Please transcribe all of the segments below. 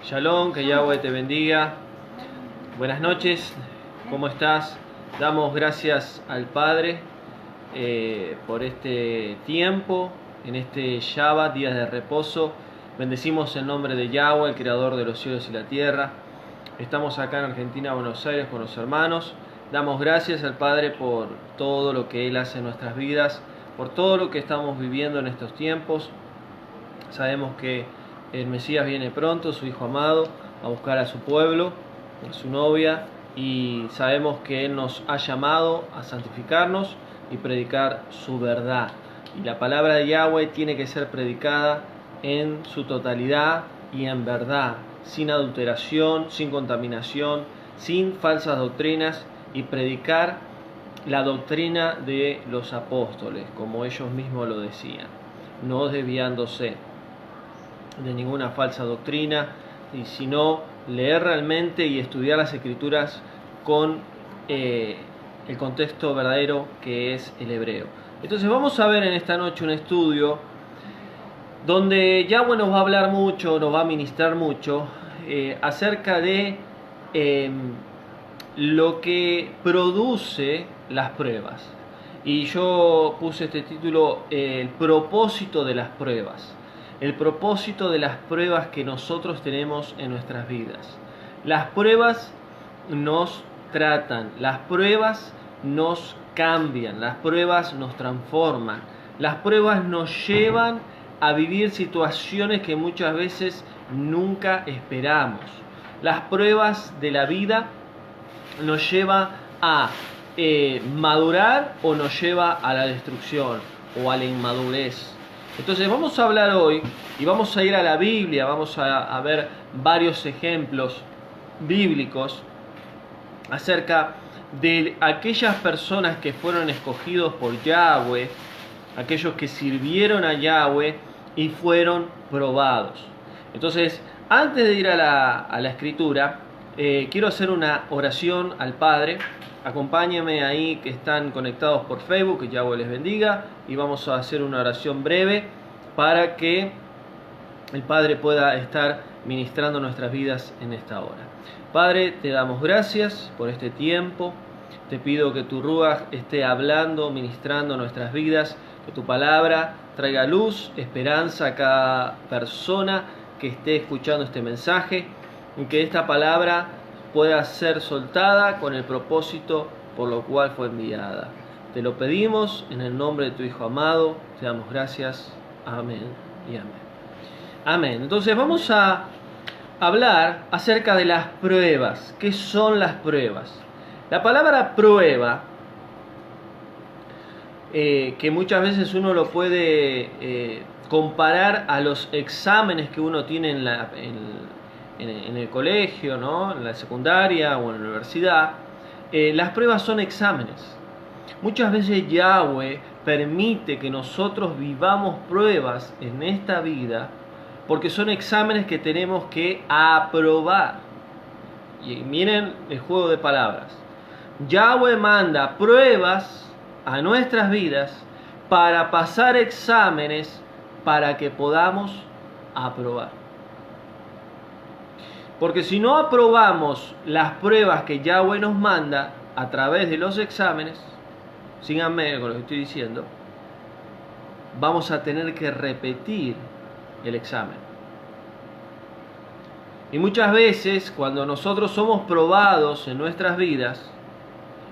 Shalom, que Yahweh te bendiga. Buenas noches, ¿cómo estás? Damos gracias al Padre por este tiempo, en este Shabbat, día de reposo. Bendecimos el nombre de Yahweh, el Creador de los cielos y la tierra. Estamos acá en Argentina, Buenos Aires, con los hermanos. Damos gracias al Padre por todo lo que Él hace en nuestras vidas, por todo lo que estamos viviendo en estos tiempos. Sabemos que el Mesías viene pronto, su Hijo amado, a buscar a su pueblo, a su novia, y sabemos que Él nos ha llamado a santificarnos y predicar su verdad. Y la palabra de Yahweh tiene que ser predicada en su totalidad y en verdad, sin adulteración, sin contaminación, sin falsas doctrinas, y predicar la doctrina de los apóstoles, como ellos mismos lo decían, no desviándose de ninguna falsa doctrina, y sino leer realmente y estudiar las Escrituras con el contexto verdadero que es el hebreo. Entonces vamos a ver en esta noche un estudio donde Yahweh nos va a hablar mucho, nos va a ministrar mucho acerca de lo que produce las pruebas. Y yo puse este título, el propósito de las pruebas. El propósito de las pruebas que nosotros tenemos en nuestras vidas. Las pruebas nos tratan, las pruebas nos cambian, las pruebas nos transforman, las pruebas nos llevan a vivir situaciones que muchas veces nunca esperamos. Las pruebas de la vida nos lleva a madurar o nos lleva a la destrucción o a la inmadurez. Entonces vamos a hablar hoy y vamos a ir a la Biblia, vamos a ver varios ejemplos bíblicos acerca de aquellas personas que fueron escogidos por Yahweh, aquellos que sirvieron a Yahweh y fueron probados. Entonces, antes de ir a la escritura, quiero hacer una oración al Padre. Acompáñenme ahí que están conectados por Facebook, que Yahweh les bendiga, y vamos a hacer una oración breve para que el Padre pueda estar ministrando nuestras vidas en esta hora. Padre, te damos gracias por este tiempo. Te pido que tu Ruach esté hablando, ministrando nuestras vidas, que tu palabra traiga luz, esperanza a cada persona que esté escuchando este mensaje, y que esta palabra pueda ser soltada con el propósito por lo cual fue enviada. Te lo pedimos en el nombre de tu Hijo amado, te damos gracias. Amén y amén. Amén. Entonces vamos a hablar acerca de las pruebas. ¿Qué son las pruebas? La palabra prueba, que muchas veces uno lo puede comparar a los exámenes que uno tiene en el colegio, ¿no? En la secundaria o en la universidad. Las pruebas son exámenes. Muchas veces Yahweh permite que nosotros vivamos pruebas en esta vida porque son exámenes que tenemos que aprobar. Y miren el juego de palabras. Yahweh manda pruebas a nuestras vidas para pasar exámenes para que podamos aprobar. Porque si no aprobamos las pruebas que Yahweh nos manda a través de los exámenes, síganme con lo que estoy diciendo, vamos a tener que repetir el examen. Y muchas veces cuando nosotros somos probados en nuestras vidas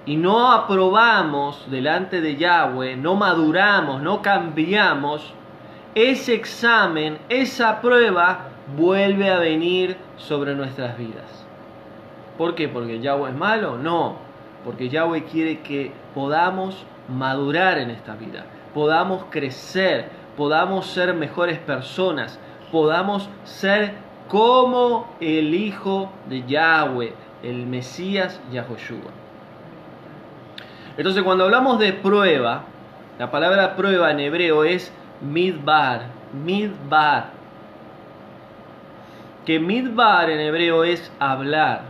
y no aprobamos delante de Yahweh, no maduramos, no cambiamos, ese examen, esa prueba vuelve a venir sobre nuestras vidas. ¿Por qué? ¿Porque Yahweh es malo? No, porque Yahweh quiere que podamos madurar en esta vida, podamos crecer, podamos ser mejores personas, podamos ser como el Hijo de Yahweh, el Mesías Yahoshua. Entonces cuando hablamos de prueba, la palabra prueba en hebreo es midbar, midbar. Que midbar en hebreo es hablar.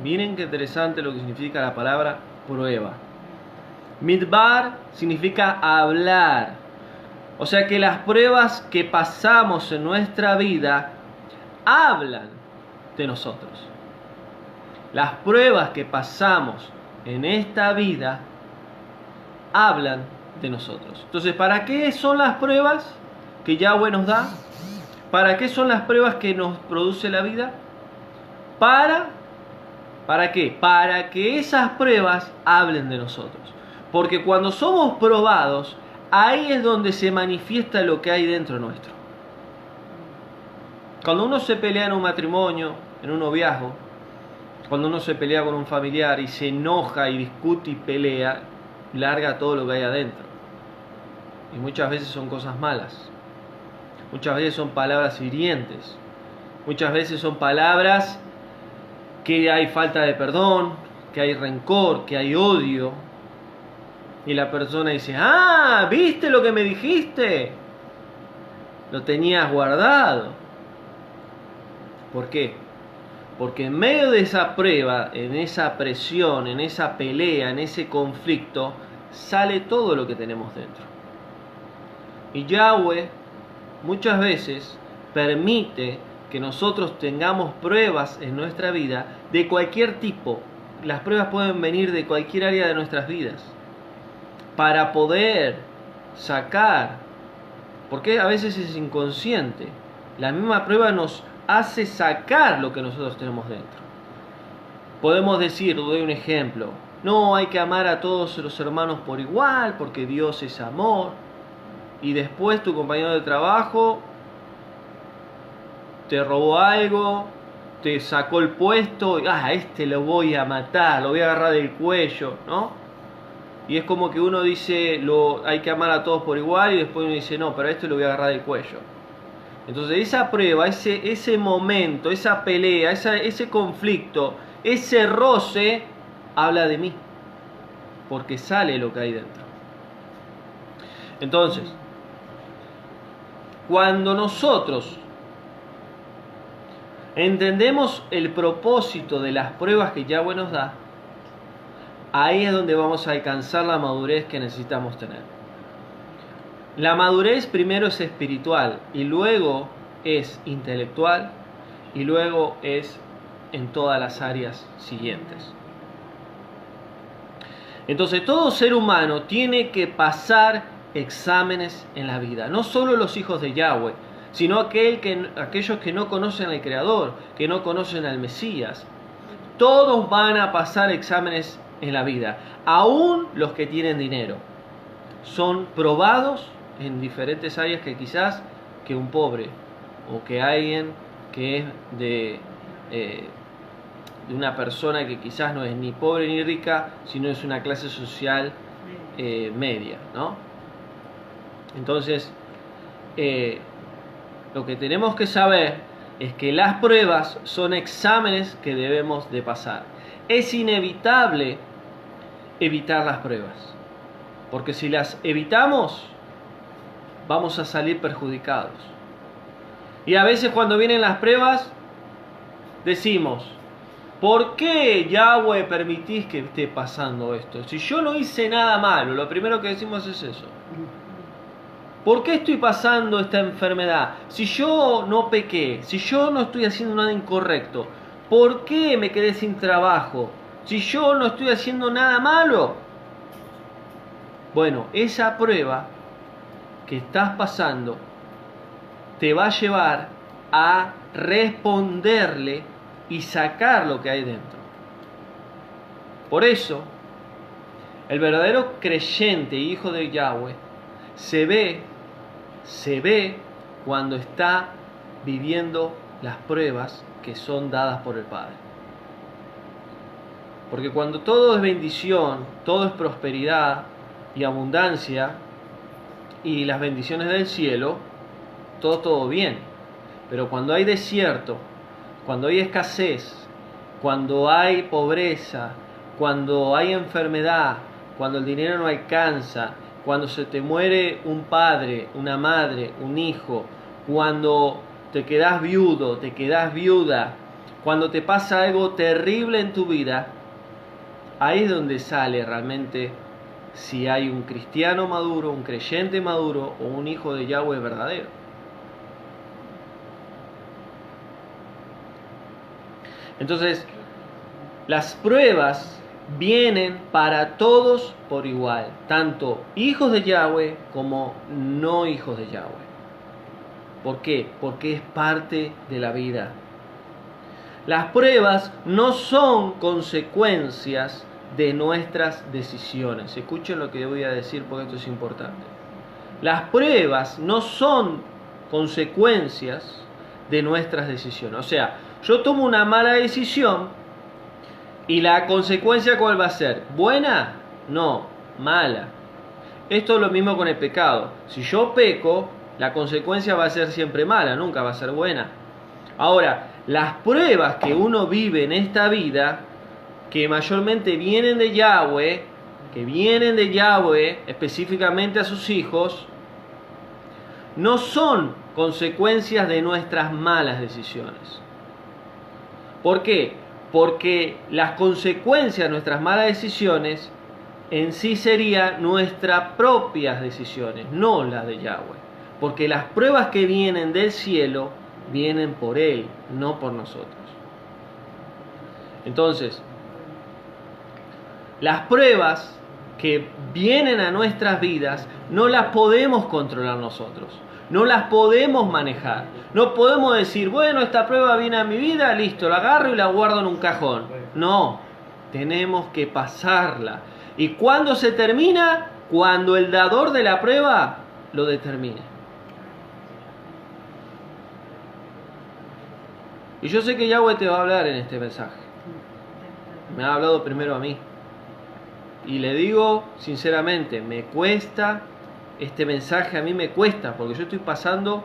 Miren qué interesante lo que significa la palabra prueba. Midbar significa hablar. O sea que las pruebas que pasamos en nuestra vida hablan. de nosotros. Las pruebas que pasamos en esta vida hablan de nosotros. Entonces, ¿para qué son las pruebas que Yahweh nos da? ¿Para qué son las pruebas que nos produce la vida? ¿Para qué? Para que esas pruebas hablen de nosotros. Porque cuando somos probados, ahí es donde se manifiesta lo que hay dentro nuestro. Cuando uno se pelea en un matrimonio, en un noviazgo, cuando uno se pelea con un familiar y se enoja y discute y pelea, larga todo lo que hay adentro. Y muchas veces son cosas malas. Muchas veces son palabras hirientes. Muchas veces son palabras que hay falta de perdón, que hay rencor, que hay odio. Y la persona dice, ah, ¿viste lo que me dijiste? Lo tenías guardado. ¿Por qué? Porque en medio de esa prueba, en esa presión, en esa pelea, en ese conflicto, sale todo lo que tenemos dentro. Y Yahweh muchas veces permite que nosotros tengamos pruebas en nuestra vida de cualquier tipo. Las pruebas pueden venir de cualquier área de nuestras vidas para poder sacar, porque a veces es inconsciente. La misma prueba nos hace sacar lo que nosotros tenemos dentro. Podemos decir, doy un ejemplo, no hay que amar a todos los hermanos por igual, porque Dios es amor. Y después tu compañero de trabajo te robó algo, te sacó el puesto, y a este lo voy a matar, lo voy a agarrar del cuello, ¿no? Y es como que uno dice, hay que amar a todos por igual, y después uno dice, no, pero a este lo voy a agarrar del cuello. Entonces esa prueba, ese momento, esa pelea, ese conflicto, ese roce, habla de mí, porque sale lo que hay dentro. Entonces, cuando nosotros entendemos el propósito de las pruebas que Yahweh nos da, ahí es donde vamos a alcanzar la madurez que necesitamos tener. La madurez primero es espiritual y luego es intelectual y luego es en todas las áreas siguientes. Entonces todo ser humano tiene que pasar exámenes en la vida, no solo los hijos de Yahweh, sino aquellos que no conocen al Creador, que no conocen al Mesías. Todos van a pasar exámenes en la vida, aún los que tienen dinero. Son probados en diferentes áreas que quizás que un pobre o que alguien que es de una persona que quizás no es ni pobre ni rica, sino es una clase social media, ¿no? Entonces, lo que tenemos que saber es que las pruebas son exámenes que debemos de pasar. Es inevitable evitar las pruebas, porque si las evitamos, vamos a salir perjudicados. Y a veces cuando vienen las pruebas, decimos, ¿por qué Yahweh permitís que esté pasando esto? Si yo no hice nada malo, lo primero que decimos es eso. ¿Por qué estoy pasando esta enfermedad? Si yo no pequé, si yo no estoy haciendo nada incorrecto, ¿por qué me quedé sin trabajo? Si yo no estoy haciendo nada malo. Bueno, esa prueba que estás pasando te va a llevar a responderle y sacar lo que hay dentro. Por eso, el verdadero creyente, hijo de Yahweh, se ve cuando está viviendo las pruebas que son dadas por el Padre. Porque cuando todo es bendición, todo es prosperidad y abundancia y las bendiciones del cielo, todo bien. Pero cuando hay desierto, cuando hay escasez, cuando hay pobreza, cuando hay enfermedad, cuando el dinero no alcanza, cuando se te muere un padre, una madre, un hijo, cuando te quedas viudo, te quedas viuda, cuando te pasa algo terrible en tu vida, ahí es donde sale realmente si hay un cristiano maduro, un creyente maduro o un hijo de Yahweh verdadero. Entonces, las pruebas vienen para todos por igual, tanto hijos de Yahweh como no hijos de Yahweh. ¿Por qué? Porque es parte de la vida. Las pruebas no son consecuencias de nuestras decisiones. Escuchen lo que voy a decir porque esto es importante. Las pruebas no son consecuencias de nuestras decisiones. O sea, yo tomo una mala decisión y la consecuencia ¿cuál va a ser? ¿Buena? No, mala. Esto es lo mismo con el pecado. Si yo peco, la consecuencia va a ser siempre mala, nunca va a ser buena. Ahora, las pruebas que uno vive en esta vida, que mayormente vienen de Yahweh, específicamente a sus hijos, no son consecuencias de nuestras malas decisiones. ¿Por qué? Porque las consecuencias de nuestras malas decisiones en sí serían nuestras propias decisiones, no las de Yahweh. Porque las pruebas que vienen del cielo vienen por Él, no por nosotros. Entonces, las pruebas que vienen a nuestras vidas no las podemos controlar nosotros, no las podemos manejar. No podemos decir, bueno, esta prueba viene a mi vida, listo, la agarro y la guardo en un cajón. No, tenemos que pasarla. ¿Y cuándo se termina? Cuando el dador de la prueba lo determine. Y yo sé que Yahweh te va a hablar en este mensaje. Me ha hablado primero a mí. Y le digo sinceramente, me cuesta, este mensaje a mí me cuesta, porque yo estoy pasando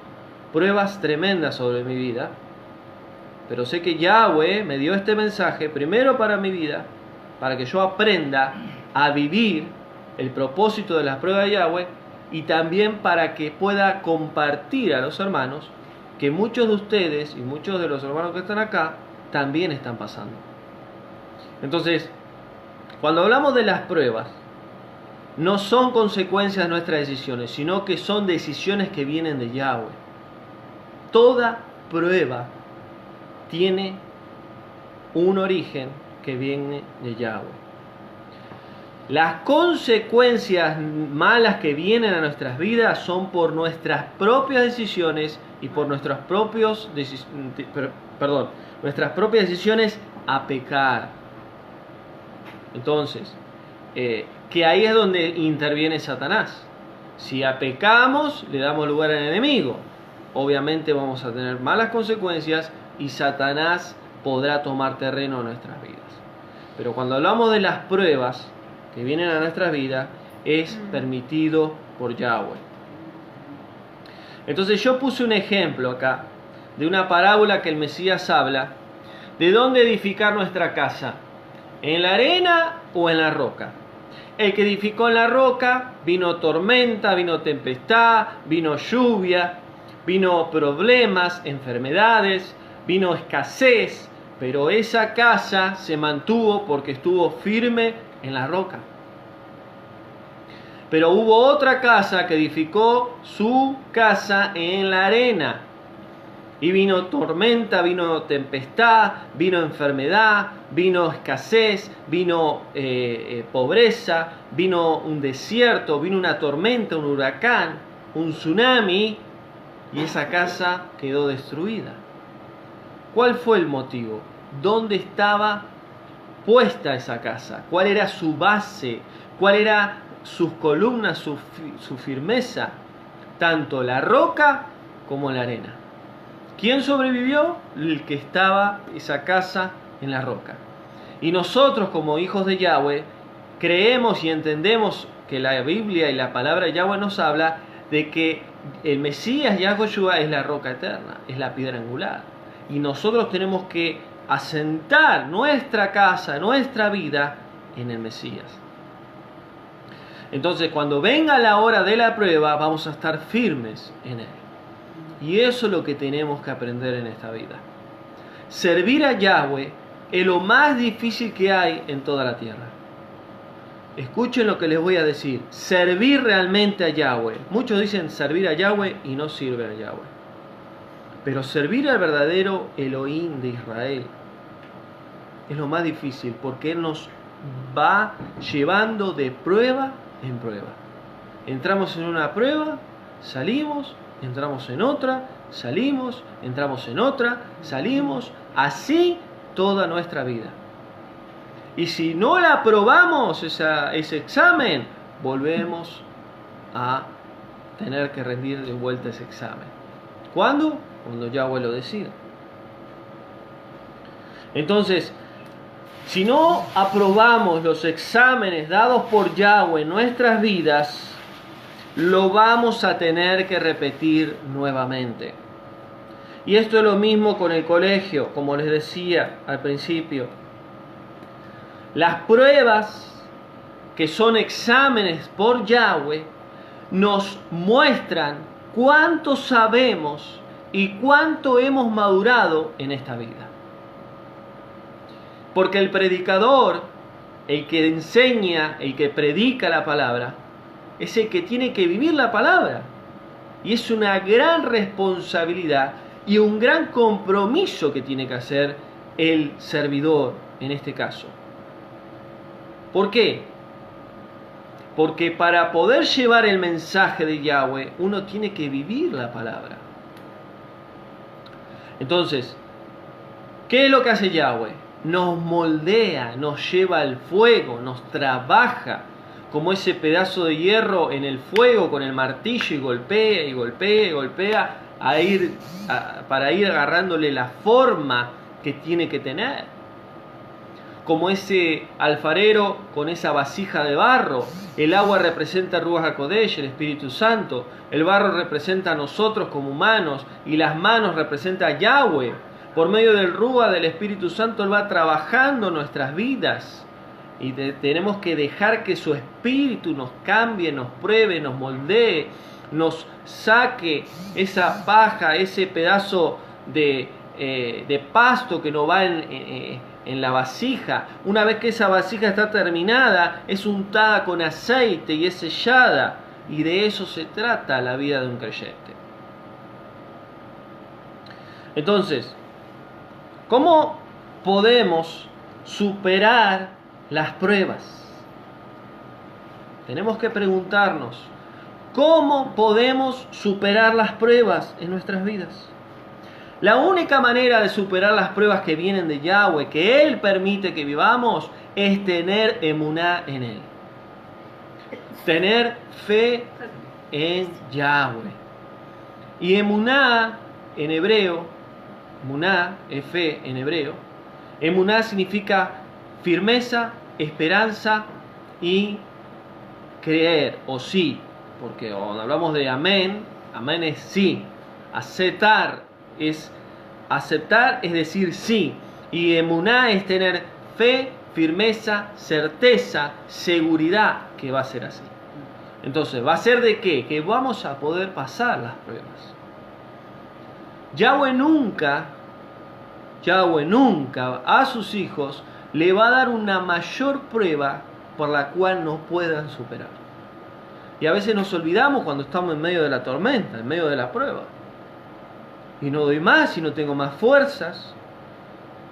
pruebas tremendas sobre mi vida. Pero sé que Yahweh me dio este mensaje primero para mi vida, para que yo aprenda a vivir el propósito de las pruebas de Yahweh, y también para que pueda compartir a los hermanos que muchos de ustedes y muchos de los hermanos que están acá también están pasando. Entonces, cuando hablamos de las pruebas, no son consecuencias de nuestras decisiones, sino que son decisiones que vienen de Yahweh. Toda prueba tiene un origen que viene de Yahweh. Las consecuencias malas que vienen a nuestras vidas son por nuestras propias decisiones y por nuestras propias decisiones a pecar. Entonces, que ahí es donde interviene Satanás. Si pecamos, le damos lugar al enemigo. Obviamente vamos a tener malas consecuencias y Satanás podrá tomar terreno en nuestras vidas. Pero cuando hablamos de las pruebas que vienen a nuestras vidas, es permitido por Yahweh. Entonces yo puse un ejemplo acá de una parábola que el Mesías habla de dónde edificar nuestra casa, en la arena o en la roca. El que edificó en la roca, vino tormenta, vino tempestad, vino lluvia, vino problemas, enfermedades, vino escasez, pero esa casa se mantuvo porque estuvo firme en la roca. Pero hubo otra casa que edificó su casa en la arena. Y vino tormenta, vino tempestad, vino enfermedad, vino escasez, vino pobreza, vino un desierto, vino una tormenta, un huracán, un tsunami, y esa casa quedó destruida. ¿Cuál fue el motivo? ¿Dónde estaba puesta esa casa? ¿Cuál era su base? ¿Cuál era sus columnas, su firmeza? Tanto la roca como la arena. ¿Quién sobrevivió? El que estaba esa casa en la roca. Y nosotros como hijos de Yahweh creemos y entendemos que la Biblia y la palabra de Yahweh nos habla de que el Mesías Yahushua es la roca eterna, es la piedra angular. Y nosotros tenemos que asentar nuestra casa, nuestra vida en el Mesías. Entonces cuando venga la hora de la prueba vamos a estar firmes en él. Y eso es lo que tenemos que aprender en esta vida. Servir a Yahweh es lo más difícil que hay en toda la tierra. Escuchen lo que les voy a decir. Servir realmente a Yahweh. Muchos dicen servir a Yahweh y no sirven a Yahweh. Pero servir al verdadero Elohim de Israel, es lo más difícil, porque Él nos va llevando de prueba en prueba. Entramos en una prueba, salimos, entramos en otra, salimos, entramos en otra, salimos, así toda nuestra vida. Y si no la aprobamos ese examen, volvemos a tener que rendir de vuelta ese examen. ¿Cuándo? Cuando Yahweh lo decida. Entonces, si no aprobamos los exámenes dados por Yahweh en nuestras vidas, lo vamos a tener que repetir nuevamente. Y esto es lo mismo con el colegio, como les decía al principio. Las pruebas, que son exámenes por Yahweh, nos muestran cuánto sabemos y cuánto hemos madurado en esta vida. Porque el predicador, el que enseña, el que predica la palabra, es el que tiene que vivir la palabra. Y es una gran responsabilidad y un gran compromiso que tiene que hacer el servidor en este caso. ¿Por qué? Porque para poder llevar el mensaje de Yahweh, uno tiene que vivir la palabra. Entonces, ¿qué es lo que hace Yahweh? Nos moldea, nos lleva al fuego, nos trabaja como ese pedazo de hierro en el fuego con el martillo y golpea y golpea y golpea para ir agarrándole la forma que tiene que tener. Como ese alfarero con esa vasija de barro. El agua representa a Ruach HaKodesh, el Espíritu Santo. El barro representa a nosotros como humanos y las manos representa a Yahweh. Por medio del Ruach, del Espíritu Santo, Él va trabajando nuestras vidas. Y tenemos que dejar que su Espíritu nos cambie, nos pruebe, nos moldee, nos saque esa paja, ese pedazo de pasto que no va en la vasija. Una vez que esa vasija está terminada, es untada con aceite y es sellada. Y de eso se trata la vida de un creyente. Entonces, ¿cómo podemos superar las pruebas? Tenemos que preguntarnos, ¿cómo podemos superar las pruebas en nuestras vidas? La única manera de superar las pruebas que vienen de Yahweh, que Él permite que vivamos, es tener emuná en Él. Tener fe en Yahweh. Y emuná en hebreo, emuná es fe en hebreo. Emuná significa firmeza, esperanza y creer o sí. Porque cuando hablamos de amén, amén es sí. Aceptar es aceptar, es decir sí. Y emuná es tener fe, firmeza, certeza, seguridad que va a ser así. Entonces, ¿va a ser de qué? Que vamos a poder pasar las pruebas. Yahweh nunca a sus hijos le va a dar una mayor prueba por la cual no puedan superar. Y a veces nos olvidamos cuando estamos en medio de la tormenta, en medio de la prueba. Y no doy más, y no tengo más fuerzas.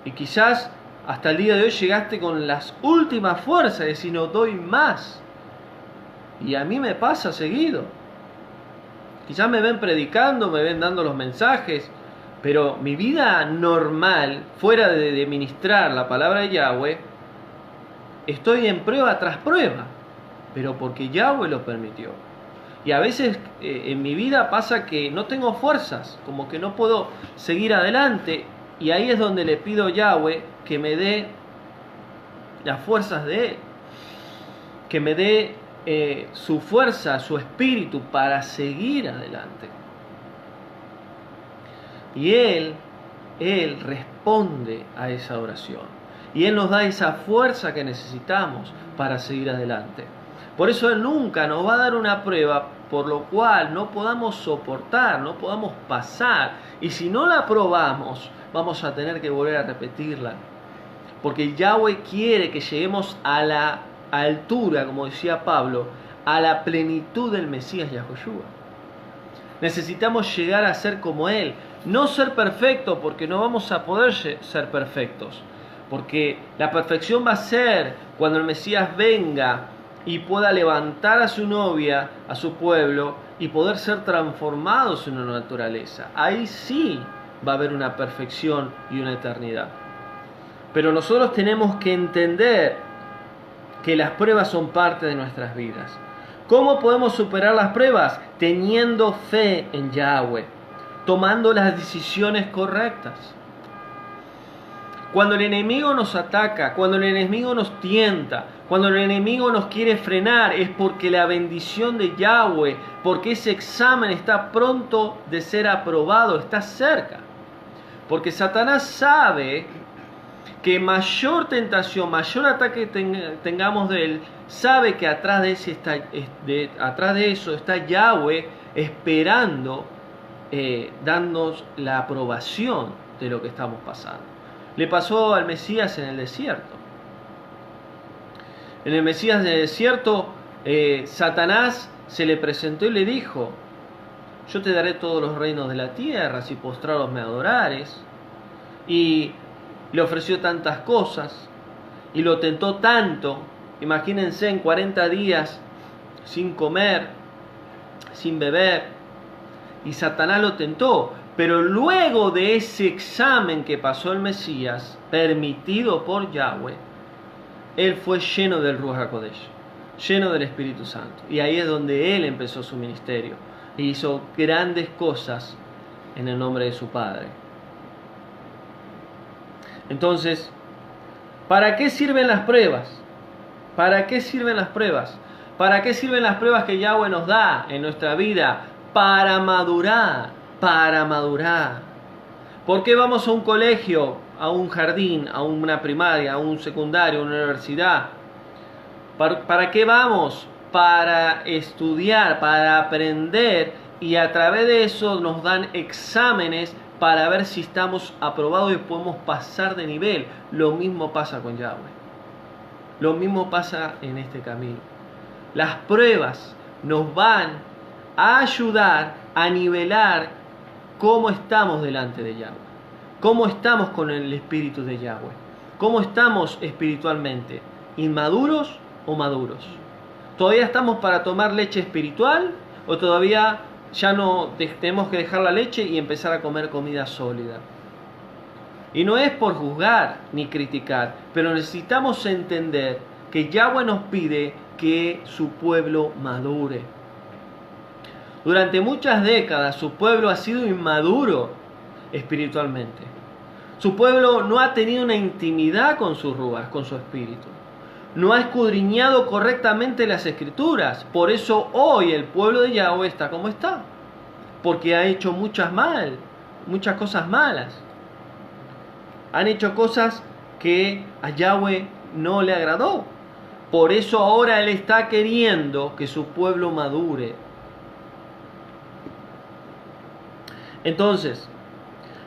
Y quizás hasta el día de hoy llegaste con las últimas fuerzas, es decir, no doy más. Y a mí me pasa seguido. Quizás me ven predicando, me ven dando los mensajes, pero mi vida normal, fuera de ministrar la palabra de Yahweh, estoy en prueba tras prueba, pero porque Yahweh lo permitió. Y a veces en mi vida pasa que no tengo fuerzas, como que no puedo seguir adelante, y ahí es donde le pido a Yahweh que me dé las fuerzas de Él, que me dé su fuerza, su espíritu para seguir adelante. Y Él responde a esa oración. Y Él nos da esa fuerza que necesitamos para seguir adelante. Por eso Él nunca nos va a dar una prueba por lo cual no podamos soportar, no podamos pasar. Y si no la probamos, vamos a tener que volver a repetirla. Porque Yahweh quiere que lleguemos a la altura, como decía Pablo, a la plenitud del Mesías Yahushua. Necesitamos llegar a ser como Él. No ser perfectos, porque no vamos a poder ser perfectos. Porque la perfección va a ser cuando el Mesías venga y pueda levantar a su novia, a su pueblo, y poder ser transformados en una naturaleza. Ahí sí va a haber una perfección y una eternidad. Pero nosotros tenemos que entender que las pruebas son parte de nuestras vidas. ¿Cómo podemos superar las pruebas? Teniendo fe en Yahweh, tomando las decisiones correctas. Cuando el enemigo nos ataca, cuando el enemigo nos tienta, cuando el enemigo nos quiere frenar, es porque la bendición de Yahweh, porque ese examen está pronto de ser aprobado, está cerca. Porque Satanás sabe que mayor tentación, mayor ataque tengamos de él, sabe que atrás de eso está Yahweh esperando darnos la aprobación de lo que estamos pasando. Le pasó al Mesías en el desierto. En el Mesías del desierto, Satanás se le presentó y le dijo: yo te daré todos los reinos de la tierra si postrados me adorares. Y le ofreció tantas cosas y lo tentó tanto. Imagínense, en 40 días sin comer, sin beber, y Satanás lo tentó. Pero luego de ese examen que pasó el Mesías, permitido por Yahweh, él fue lleno del Ruach HaKodesh, lleno del Espíritu Santo. Y ahí es donde él empezó su ministerio e hizo grandes cosas en el nombre de su Padre. Entonces, ¿para qué sirven las pruebas? ¿Para qué sirven las pruebas? ¿Para qué sirven las pruebas que Yahweh nos da en nuestra vida? Para madurar, para madurar. ¿Por qué vamos a un colegio, a un jardín, a una primaria, a un secundario, a una universidad? ¿Para qué vamos? Para estudiar, para aprender, y a través de eso nos dan exámenes para ver si estamos aprobados y podemos pasar de nivel. Lo mismo pasa con Yahweh. Lo mismo pasa en este camino. Las pruebas nos van a ayudar a nivelar cómo estamos delante de Yahweh. Cómo estamos con el Espíritu de Yahweh. Cómo estamos espiritualmente. ¿Inmaduros o maduros? ¿Todavía estamos para tomar leche espiritual o todavía ya no tenemos que dejar la leche y empezar a comer comida sólida? Y no es por juzgar ni criticar, pero necesitamos entender que Yahweh nos pide que su pueblo madure. Durante muchas décadas su pueblo ha sido inmaduro espiritualmente. Su pueblo no ha tenido una intimidad con su Ruach, con su espíritu. No ha escudriñado correctamente las escrituras. Por eso hoy el pueblo de Yahweh está como está. Porque ha hecho muchas cosas malas. Han hecho cosas que a Yahweh no le agradó. Por eso ahora Él está queriendo que su pueblo madure. Entonces,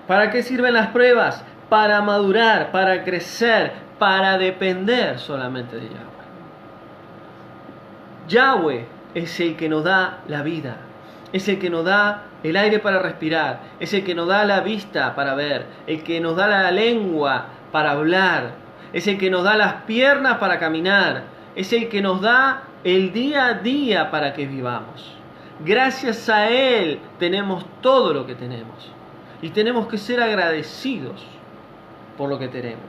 ¿para qué sirven las pruebas? Para madurar, para crecer, para depender solamente de Yahweh. Yahweh es el que nos da la vida, es el que nos da el aire para respirar, es el que nos da la vista para ver, el que nos da la lengua para hablar, es el que nos da las piernas para caminar, es el que nos da el día a día para que vivamos. Gracias a Él tenemos todo lo que tenemos y tenemos que ser agradecidos por lo que tenemos.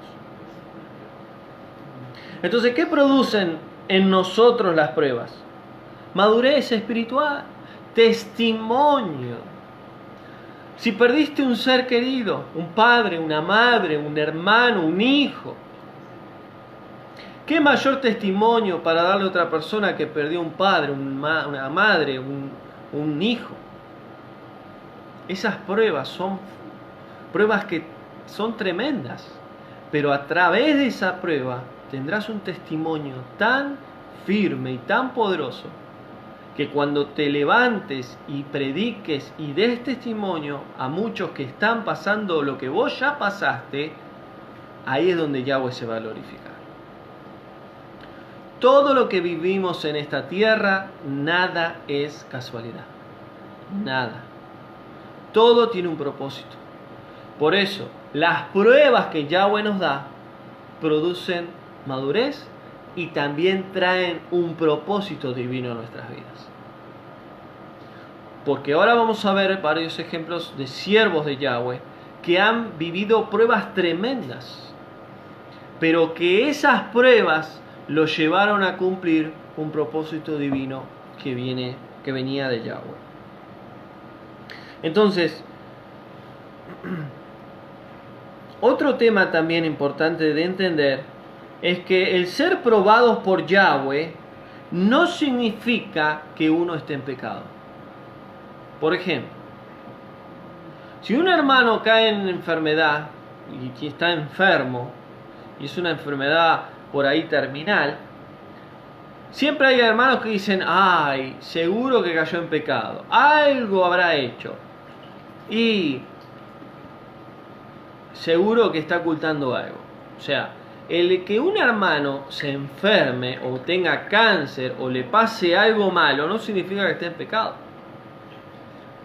Entonces, ¿qué producen en nosotros las pruebas? Madurez espiritual, testimonio. Si perdiste un ser querido, un padre, una madre, un hermano, un hijo, ¿qué mayor testimonio para darle a otra persona que perdió un padre, una madre, un hijo? Esas pruebas son pruebas que son tremendas, pero a través de esa prueba tendrás un testimonio tan firme y tan poderoso que cuando te levantes y prediques y des testimonio a muchos que están pasando lo que vos ya pasaste, ahí es donde Yahweh se va a glorificar. Todo lo que vivimos en esta tierra, nada es casualidad. Nada. Todo tiene un propósito. Por eso, las pruebas que Yahweh nos da producen madurez y también traen un propósito divino a nuestras vidas. Porque ahora vamos a ver varios ejemplos de siervos de Yahweh que han vivido pruebas tremendas, pero que esas pruebas los llevaron a cumplir un propósito divino que venía de Yahweh. Entonces, otro tema también importante de entender es que el ser probados por Yahweh no significa que uno esté en pecado. Por ejemplo, si un hermano cae en enfermedad y está enfermo, y es una enfermedad por ahí terminal, siempre hay hermanos que dicen, ay, seguro que cayó en pecado, algo habrá hecho, y seguro que está ocultando algo. O sea, el que un hermano se enferme o tenga cáncer o le pase algo malo no significa que esté en pecado.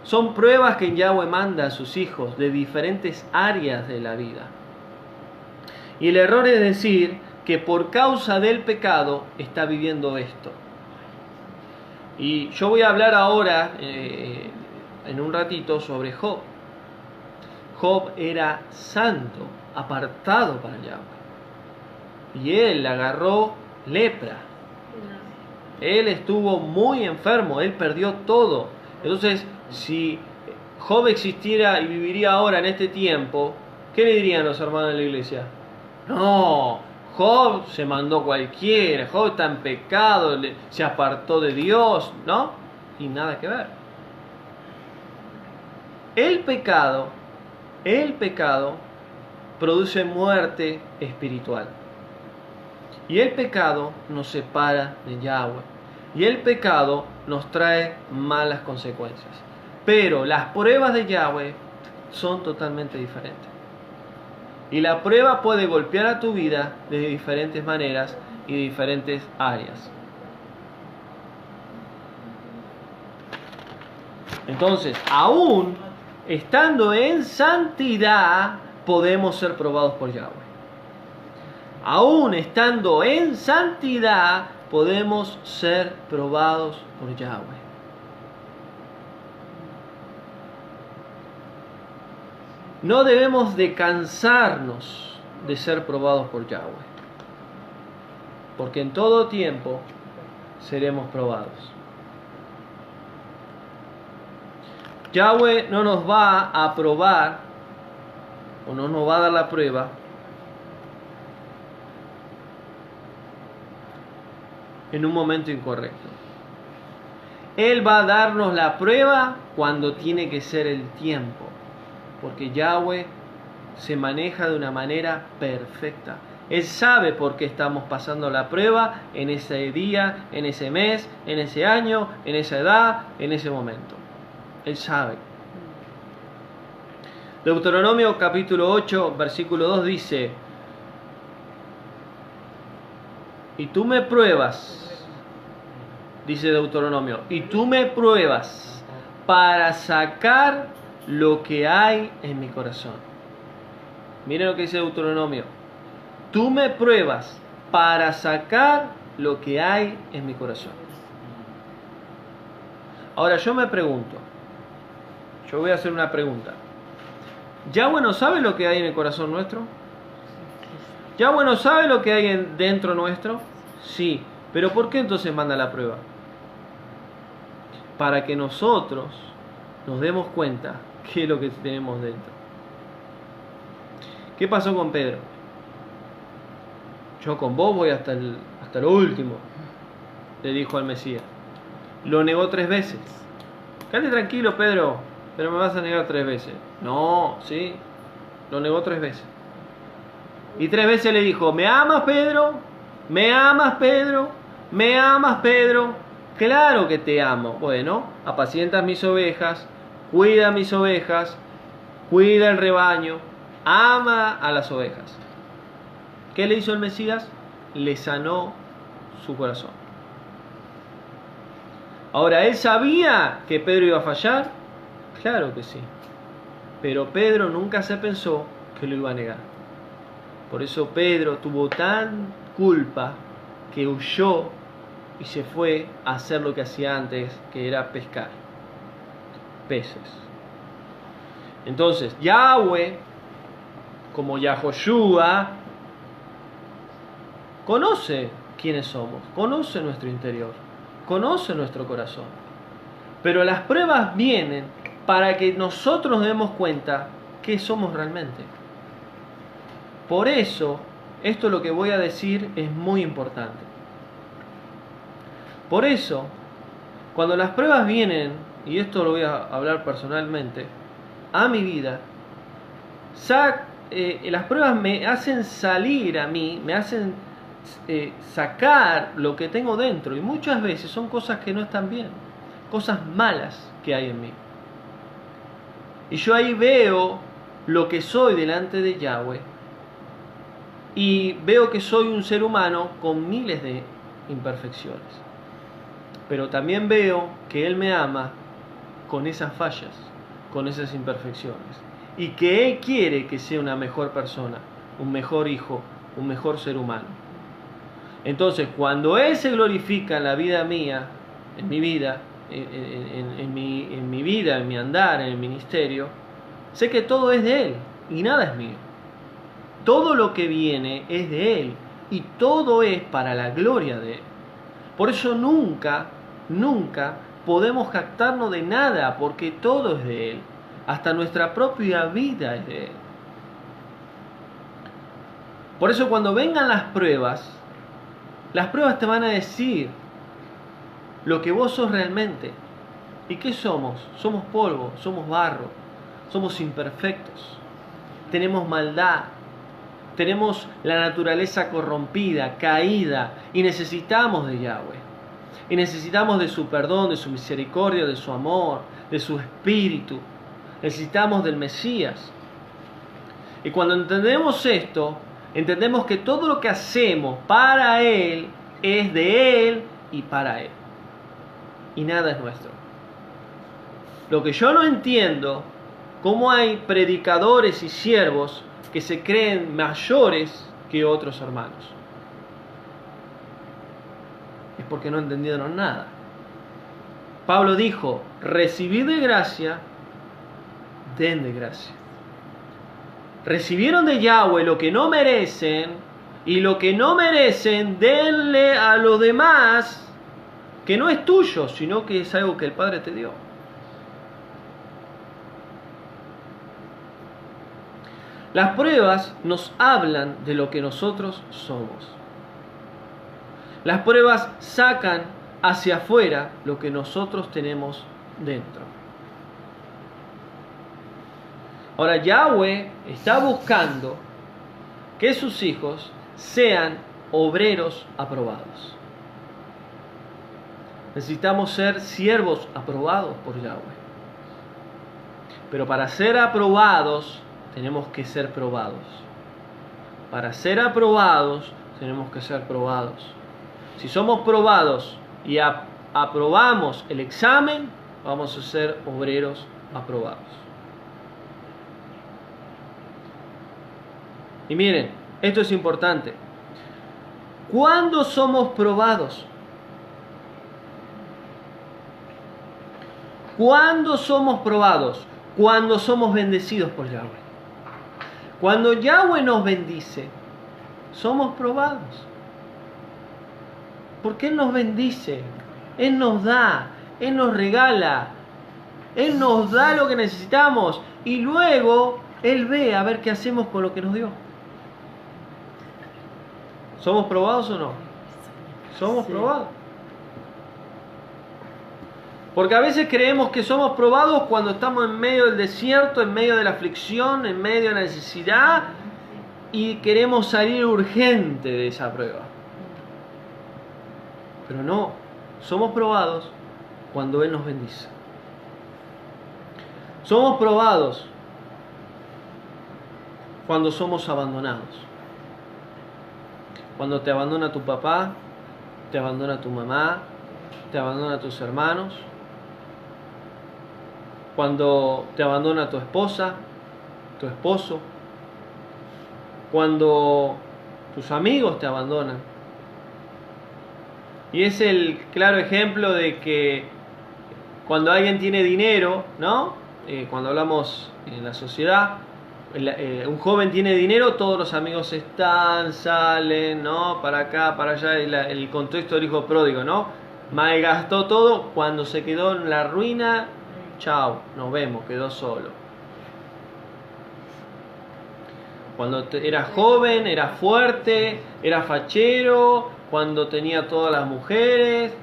Son pruebas que Yahweh manda a sus hijos de diferentes áreas de la vida. Y el error es decir que por causa del pecado está viviendo esto. Y yo voy a hablar ahora, en un ratito, sobre Job. Job era santo, apartado para Yahweh. Y él agarró lepra. Él estuvo muy enfermo, él perdió todo. Entonces, si Job existiera y viviría ahora en este tiempo, ¿qué le dirían los hermanos de la iglesia? No, Job se mandó cualquiera, Job está en pecado, se apartó de Dios, ¿no? Y nada que ver. El pecado produce muerte espiritual. Y el pecado nos separa de Yahweh. Y el pecado nos trae malas consecuencias. Pero las pruebas de Yahweh son totalmente diferentes. Y la prueba puede golpear a tu vida de diferentes maneras y de diferentes áreas. Entonces, aún estando en santidad, podemos ser probados por Yahweh. Aún estando en santidad, podemos ser probados por Yahweh. No debemos de cansarnos de ser probados por Yahweh, porque en todo tiempo seremos probados. Yahweh no nos va a probar o no nos va a dar la prueba en un momento incorrecto. Él va a darnos la prueba cuando tiene que ser el tiempo, porque Yahweh se maneja de una manera perfecta. Él sabe por qué estamos pasando la prueba en ese día, en ese mes, en ese año, en esa edad, en ese momento. Él sabe. Deuteronomio capítulo 8, versículo 2 dice: y tú me pruebas, dice Deuteronomio, y tú me pruebas para sacar lo que hay en mi corazón. Miren lo que dice Deuteronomio. Tú me pruebas para sacar lo que hay en mi corazón. Ahora yo me pregunto, yo voy a hacer una pregunta. ¿Yahweh no sabe lo que hay en el corazón nuestro? ¿Yahweh no sabe lo que hay dentro nuestro? Sí, pero ¿por qué entonces manda la prueba? Para que nosotros nos demos cuenta qué es lo que tenemos dentro. ¿Qué pasó con Pedro? Yo con vos voy hasta lo último, le dijo al Mesías. Lo negó 3 veces. Quédate tranquilo, Pedro, pero me vas a negar 3 veces. No, sí, lo negó 3 veces. Y 3 veces le dijo: ¿me amas, Pedro? ¿Me amas, Pedro? ¿Me amas, Pedro? Claro que te amo. Bueno, apacientas mis ovejas, cuida mis ovejas, cuida el rebaño, ama a las ovejas. ¿Qué le hizo el Mesías? Le sanó su corazón. Ahora, ¿él sabía que Pedro iba a fallar? Claro que sí. Pero Pedro nunca se pensó que lo iba a negar. Por eso Pedro tuvo tan culpa que huyó y se fue a hacer lo que hacía antes, que era pescar peces. Entonces, Yahweh, como Yahoshua, conoce quiénes somos, conoce nuestro interior, conoce nuestro corazón. Pero las pruebas vienen para que nosotros nos demos cuenta qué somos realmente. Por eso, esto lo que voy a decir es muy importante. Por eso, cuando las pruebas vienen, y esto lo voy a hablar personalmente, a mi vida, las pruebas me hacen salir a mí, me hacen sacar lo que tengo dentro, y muchas veces son cosas que no están bien, cosas malas que hay en mí. Y yo ahí veo lo que soy delante de Yahweh, y veo que soy un ser humano con miles de imperfecciones. Pero también veo que Él me ama con esas fallas, con esas imperfecciones. Y que Él quiere que sea una mejor persona, un mejor hijo, un mejor ser humano. Entonces, cuando Él se glorifica en la vida mía, en mi vida, en mi vida, en mi andar, en el ministerio, sé que todo es de Él y nada es mío. Todo lo que viene es de Él y todo es para la gloria de Él. Por eso nunca podemos jactarnos de nada, porque todo es de Él. Hasta nuestra propia vida es de Él. Por eso cuando vengan las pruebas te van a decir lo que vos sos realmente. ¿Y qué somos? Somos polvo, somos barro, somos imperfectos, tenemos maldad. Tenemos la naturaleza corrompida, caída, y necesitamos de Yahweh. Y necesitamos de su perdón, de su misericordia, de su amor, de su espíritu. Necesitamos del Mesías. Y cuando entendemos esto, entendemos que todo lo que hacemos para Él es de Él y para Él. Y nada es nuestro. Lo que yo no entiendo, cómo hay predicadores y siervos que se creen mayores que otros hermanos. Es porque no entendieron nada. Pablo dijo, recibid de gracia, den de gracia. Recibieron de Yahweh lo que no merecen, y lo que no merecen, denle a los demás, que no es tuyo, sino que es algo que el Padre te dio. Las pruebas nos hablan de lo que nosotros somos. Las pruebas sacan hacia afuera lo que nosotros tenemos dentro. Ahora Yahweh está buscando que sus hijos sean obreros aprobados. Necesitamos ser siervos aprobados por Yahweh. Pero para ser aprobados tenemos que ser probados. Para ser aprobados tenemos que ser probados. Si somos probados y aprobamos el examen, vamos a ser obreros aprobados. Y miren, esto es importante. ¿Cuándo somos probados? ¿Cuándo somos probados? Cuando somos bendecidos por Yahweh. Cuando Yahweh nos bendice, somos probados. Porque Él nos bendice, Él nos da, Él nos regala, Él nos da lo que necesitamos y luego Él ve a ver qué hacemos con lo que nos dio. ¿Somos probados o no? Somos probados. Porque a veces creemos que somos probados cuando estamos en medio del desierto, en medio de la aflicción, en medio de la necesidad y queremos salir urgente de esa prueba. Pero no, somos probados cuando Él nos bendice. Somos probados cuando somos abandonados. Cuando te abandona tu papá, te abandona tu mamá, te abandona tus hermanos. Cuando te abandona tu esposa, tu esposo. cuando tus amigos te abandonan. Y es el claro ejemplo de que cuando alguien tiene dinero, ¿no? Cuando hablamos en la sociedad, un joven tiene dinero, todos los amigos están, salen, ¿no? Para acá, para allá, el contexto del hijo pródigo, ¿no? Malgastó todo, cuando se quedó en la ruina, chao, nos vemos, quedó solo. Cuando era joven, era fuerte, era fachero, cuando tenía todas las mujeres,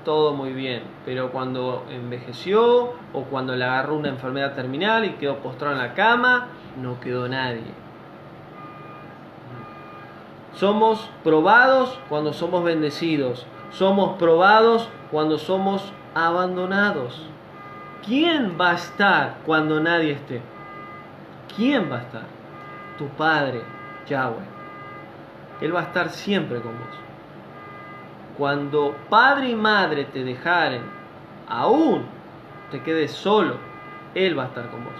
todo muy bien. Pero cuando envejeció o cuando le agarró una enfermedad terminal y quedó postrado en la cama, no quedó nadie. Somos probados cuando somos bendecidos. Somos probados cuando somos abandonados. ¿Quién va a estar cuando nadie esté? ¿Quién va a estar? Tu Padre, Yahweh. Él va a estar siempre con vos. Cuando padre y madre te dejaren, aún te quedes solo, Él va a estar con vos.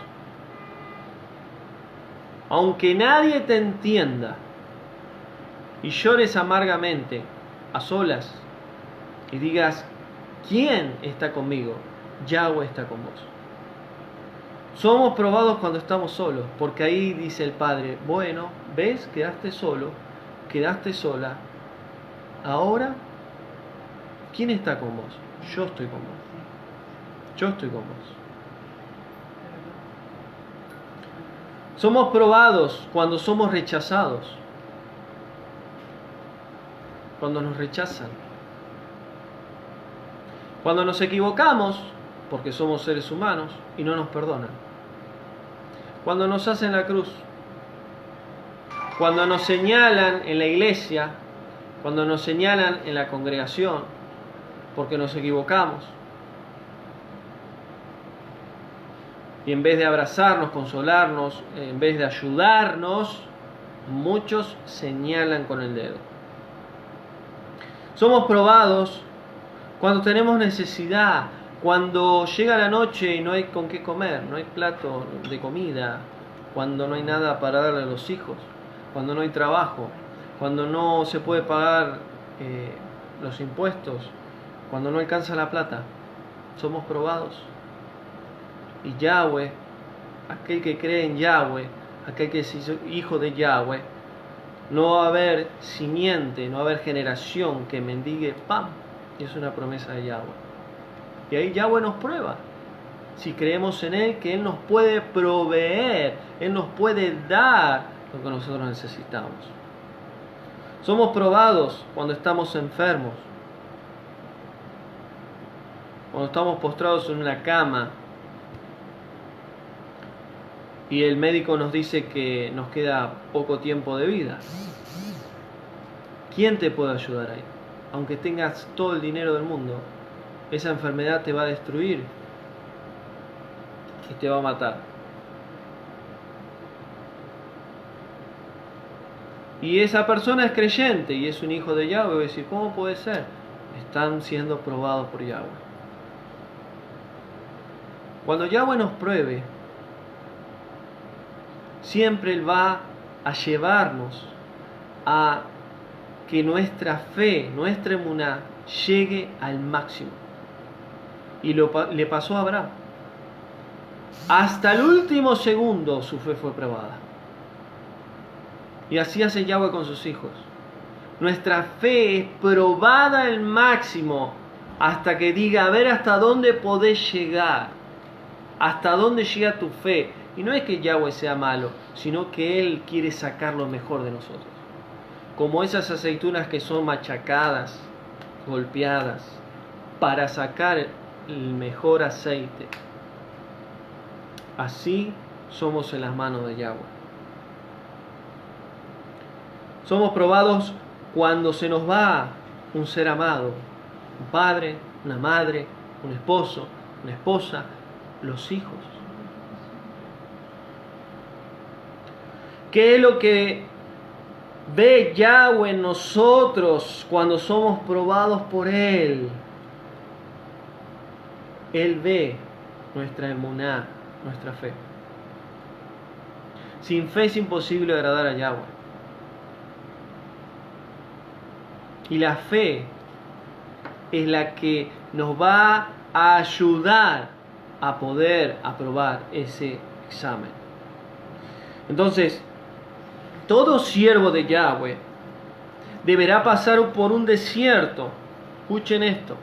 Aunque nadie te entienda y llores amargamente, a solas, y digas, ¿quién está conmigo? Yahweh está con vos. Somos probados cuando estamos solos, porque ahí dice el Padre, bueno, ¿ves? Quedaste solo, quedaste sola. Ahora, ¿quién está con vos? Yo estoy con vos. Yo estoy con vos. Somos probados cuando somos rechazados, cuando nos rechazan. Cuando nos equivocamos, porque somos seres humanos, y no nos perdonan. Cuando nos hacen la cruz. Cuando nos señalan en la iglesia, cuando nos señalan en la congregación, porque nos equivocamos. Y en vez de abrazarnos, consolarnos, en vez de ayudarnos, muchos señalan con el dedo. Somos probados cuando tenemos necesidad, cuando llega la noche y no hay con qué comer, no hay plato de comida, cuando no hay nada para darle a los hijos, cuando no hay trabajo, cuando no se puede pagar los impuestos, cuando no alcanza la plata. Somos probados. Y Yahweh, aquel que cree en Yahweh, aquel que es hijo de Yahweh, no va a haber simiente, no va a haber generación que mendigue pan. Y es una promesa de Yahweh. Y ahí Yahweh nos prueba. Si creemos en Él, que Él nos puede proveer, Él nos puede dar lo que nosotros necesitamos. Somos probados cuando estamos enfermos, cuando estamos postrados en una cama y el médico nos dice que nos queda poco tiempo de vida. ¿Quién te puede ayudar ahí? Aunque tengas todo el dinero del mundo, esa enfermedad te va a destruir y te va a matar. Y esa persona es creyente y es un hijo de Yahweh. Voy a decir, ¿cómo puede ser? Están siendo probados por Yahweh. Cuando Yahweh nos pruebe, siempre Él va a llevarnos a que nuestra fe, nuestra emuná, llegue al máximo. Y le pasó a Abraham. Hasta el último segundo su fe fue probada. Y así hace Yahweh con sus hijos. Nuestra fe es probada al máximo hasta que diga, a ver hasta dónde podés llegar. Hasta dónde llega tu fe. Y no es que Yahweh sea malo, sino que Él quiere sacar lo mejor de nosotros. Como esas aceitunas que son machacadas, golpeadas, para sacar el mejor aceite. Así somos en las manos de Yahweh. Somos probados cuando se nos va un ser amado, un padre, una madre, un esposo, una esposa, los hijos. ¿Qué es lo que ve Yahweh en nosotros cuando somos probados por Él? Él ve nuestra emuná, nuestra fe. Sin fe es imposible agradar a Yahweh. Y la fe es la que nos va a ayudar a poder aprobar ese examen. Entonces, todo siervo de Yahweh deberá pasar por un desierto. Escuchen esto.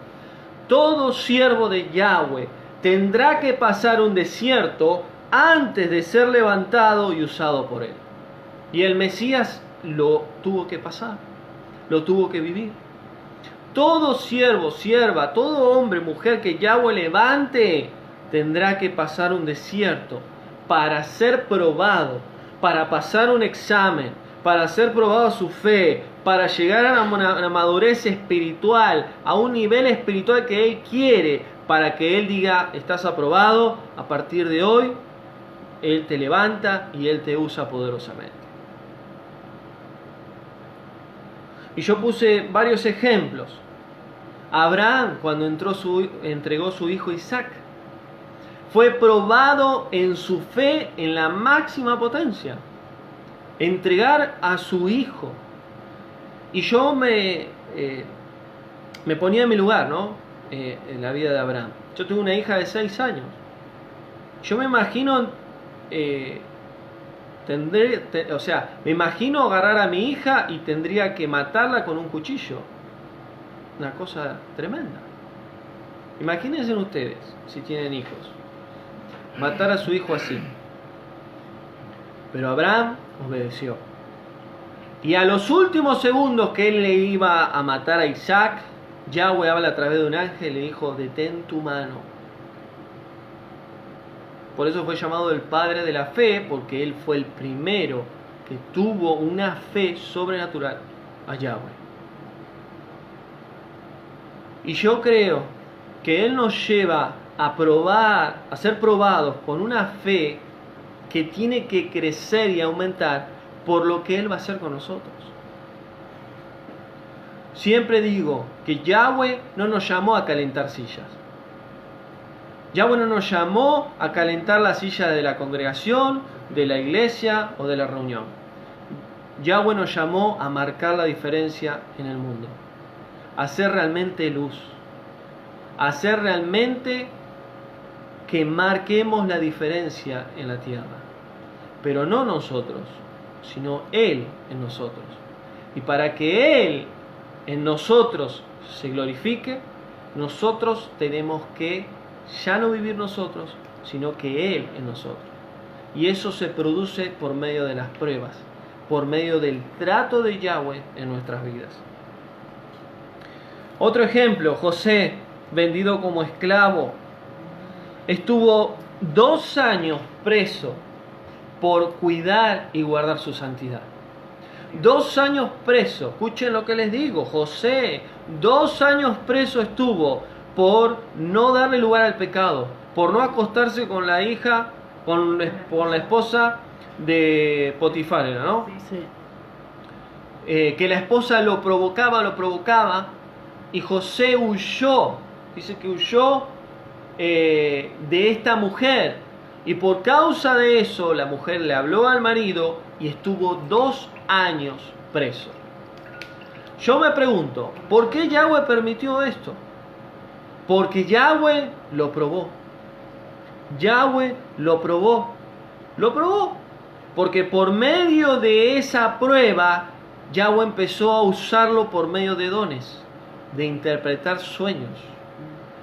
Todo siervo de Yahweh tendrá que pasar un desierto antes de ser levantado y usado por él. Y el Mesías lo tuvo que pasar, lo tuvo que vivir. Todo siervo, sierva, todo hombre, mujer que Yahweh levante, tendrá que pasar un desierto para ser probado, para pasar un examen, para ser probado su fe, para llegar a la madurez espiritual, a un nivel espiritual que Él quiere, para que Él diga, estás aprobado, a partir de hoy, Él te levanta y Él te usa poderosamente. Y yo puse varios ejemplos. Abraham, cuando entregó su hijo Isaac, fue probado en su fe en la máxima potencia. Entregar a su hijo. Y yo me ponía en mi lugar, ¿no? En la vida de Abraham. Yo tengo una hija de 6 años. Yo me imagino, me imagino agarrar a mi hija y tendría que matarla con un cuchillo. Una cosa tremenda. Imagínense ustedes, si tienen hijos, matar a su hijo así. Pero Abraham obedeció. Y a los últimos segundos que él le iba a matar a Isaac, Yahweh habla a través de un ángel y le dijo, detén tu mano. Por eso fue llamado el padre de la fe, porque él fue el primero que tuvo una fe sobrenatural a Yahweh. Y yo creo que Él nos lleva a probar, a ser probados con una fe que tiene que crecer y aumentar por lo que Él va a hacer con nosotros. Siempre digo que Yahweh no nos llamó a calentar sillas. Yahweh no nos llamó a calentar la silla de la congregación, de la iglesia o de la reunión. Yahweh nos llamó a marcar la diferencia en el mundo. Hacer realmente luz, hacer realmente que marquemos la diferencia en la tierra, pero no nosotros, sino Él en nosotros. Y para que Él en nosotros se glorifique, nosotros tenemos que ya no vivir nosotros, sino que Él en nosotros. Y eso se produce por medio de las pruebas, por medio del trato de Yahweh en nuestras vidas. Otro ejemplo, José, vendido como esclavo, estuvo 2 años preso por cuidar y guardar su santidad. 2 años preso, escuchen lo que les digo, José, 2 años preso estuvo por no darle lugar al pecado, por no acostarse con la hija, con la esposa de Potifar, ¿no? Sí. Que la esposa lo provocaba, y José huyó, dice que huyó de esta mujer, y por causa de eso la mujer le habló al marido y estuvo 2 años preso. Yo me pregunto, ¿por qué Yahweh permitió esto? Porque Yahweh lo probó. Yahweh lo probó. Lo probó. Porque por medio de esa prueba, Yahweh empezó a usarlo por medio de dones, de interpretar sueños.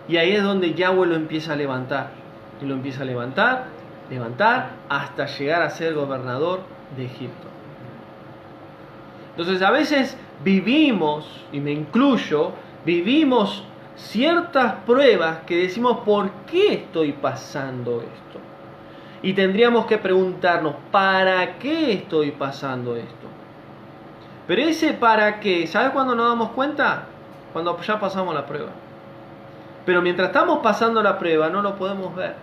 Y ahí es donde Yahweh lo empieza a levantar. Y lo empieza a levantar, hasta llegar a ser gobernador de Egipto. Entonces a veces vivimos, y me incluyo, vivimos ciertas pruebas que decimos, ¿por qué estoy pasando esto? Y tendríamos que preguntarnos, ¿para qué estoy pasando esto? Pero ese para qué, ¿sabes cuándo nos damos cuenta? Cuando ya pasamos la prueba. Pero mientras estamos pasando la prueba no lo podemos ver.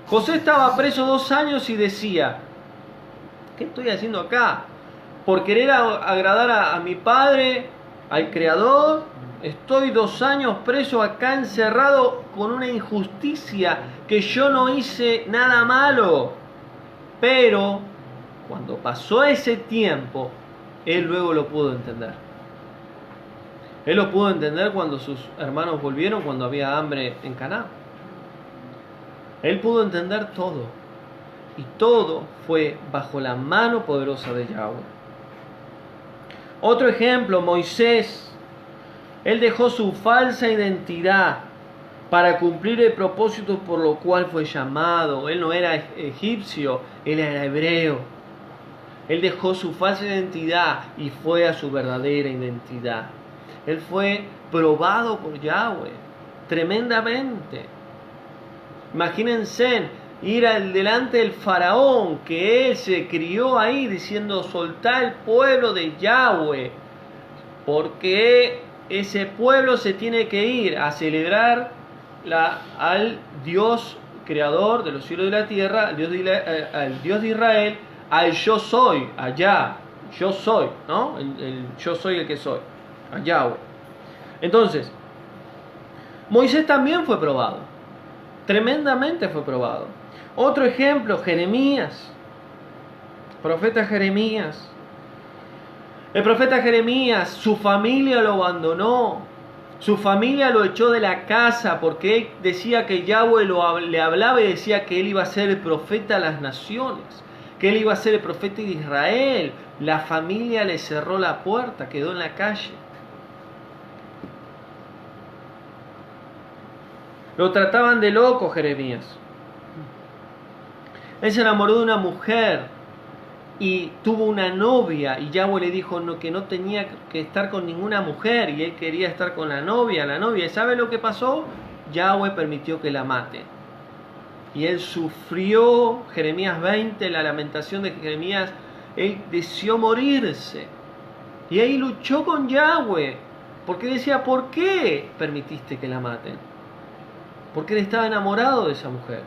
José estaba preso 2 años y decía, ¿qué estoy haciendo acá? Por querer agradar a mi padre, al Creador, estoy 2 años preso acá encerrado con una injusticia que yo no hice nada malo. Pero cuando pasó ese tiempo, él luego lo pudo entender. Él lo pudo entender cuando sus hermanos volvieron, cuando había hambre en Canaán. Él pudo entender todo. Y todo fue bajo la mano poderosa de Yahweh. Otro ejemplo, Moisés. Él dejó su falsa identidad para cumplir el propósito por lo cual fue llamado. Él no era egipcio, él era hebreo. Él dejó su falsa identidad y fue a su verdadera identidad. Él fue probado por Yahweh tremendamente. Imagínense ir delante del faraón, que él se crió ahí diciendo: soltá el pueblo de Yahweh, porque ese pueblo se tiene que ir a celebrar al Dios creador de los cielos y de la tierra, al Dios de Israel, al yo soy, allá, yo soy, ¿no? Yo soy el que soy, a Yahweh. Entonces, Moisés también fue probado, tremendamente fue probado. Otro ejemplo, Jeremías, profeta Jeremías. El profeta Jeremías, su familia lo abandonó, su familia lo echó de la casa porque él decía que Yahweh le hablaba y decía que él iba a ser el profeta de las naciones, que él iba a ser el profeta de Israel. La familia le cerró la puerta, quedó en la calle. Lo trataban de loco Jeremías. Él se enamoró de una mujer y tuvo una novia, y Yahweh le dijo que no tenía que estar con ninguna mujer, y él quería estar con la novia. ¿Y sabe lo que pasó? Yahweh permitió que la mate. Y él sufrió, Jeremías 20, la lamentación de Jeremías, él deseó morirse. Y ahí luchó con Yahweh, porque decía: ¿por qué permitiste que la maten? Porque él estaba enamorado de esa mujer.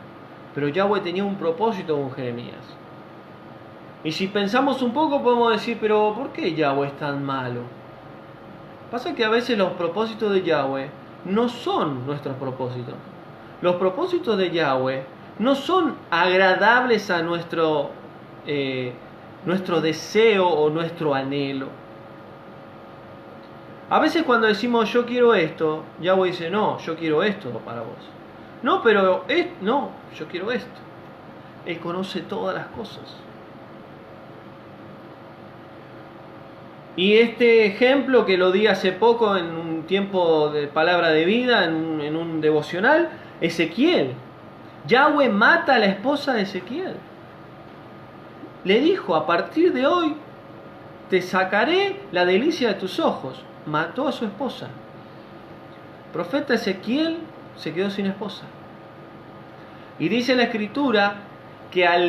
Pero Yahweh tenía un propósito con Jeremías. Y si pensamos un poco podemos decir: pero ¿por qué Yahweh es tan malo? Pasa que a veces los propósitos de Yahweh no son nuestros propósitos. Los propósitos de Yahweh no son agradables a nuestro deseo o nuestro anhelo. A veces cuando decimos yo quiero esto, Yahweh dice: no, yo quiero esto para vos. No, pero no, yo quiero esto. Él conoce todas las cosas. Y este ejemplo que lo di hace poco en un tiempo de palabra de vida, en un devocional, Ezequiel. Yahweh mata a la esposa de Ezequiel. Le dijo: a partir de hoy te sacaré la delicia de tus ojos. Mató a su esposa. El profeta Ezequiel se quedó sin esposa. Y dice la escritura que a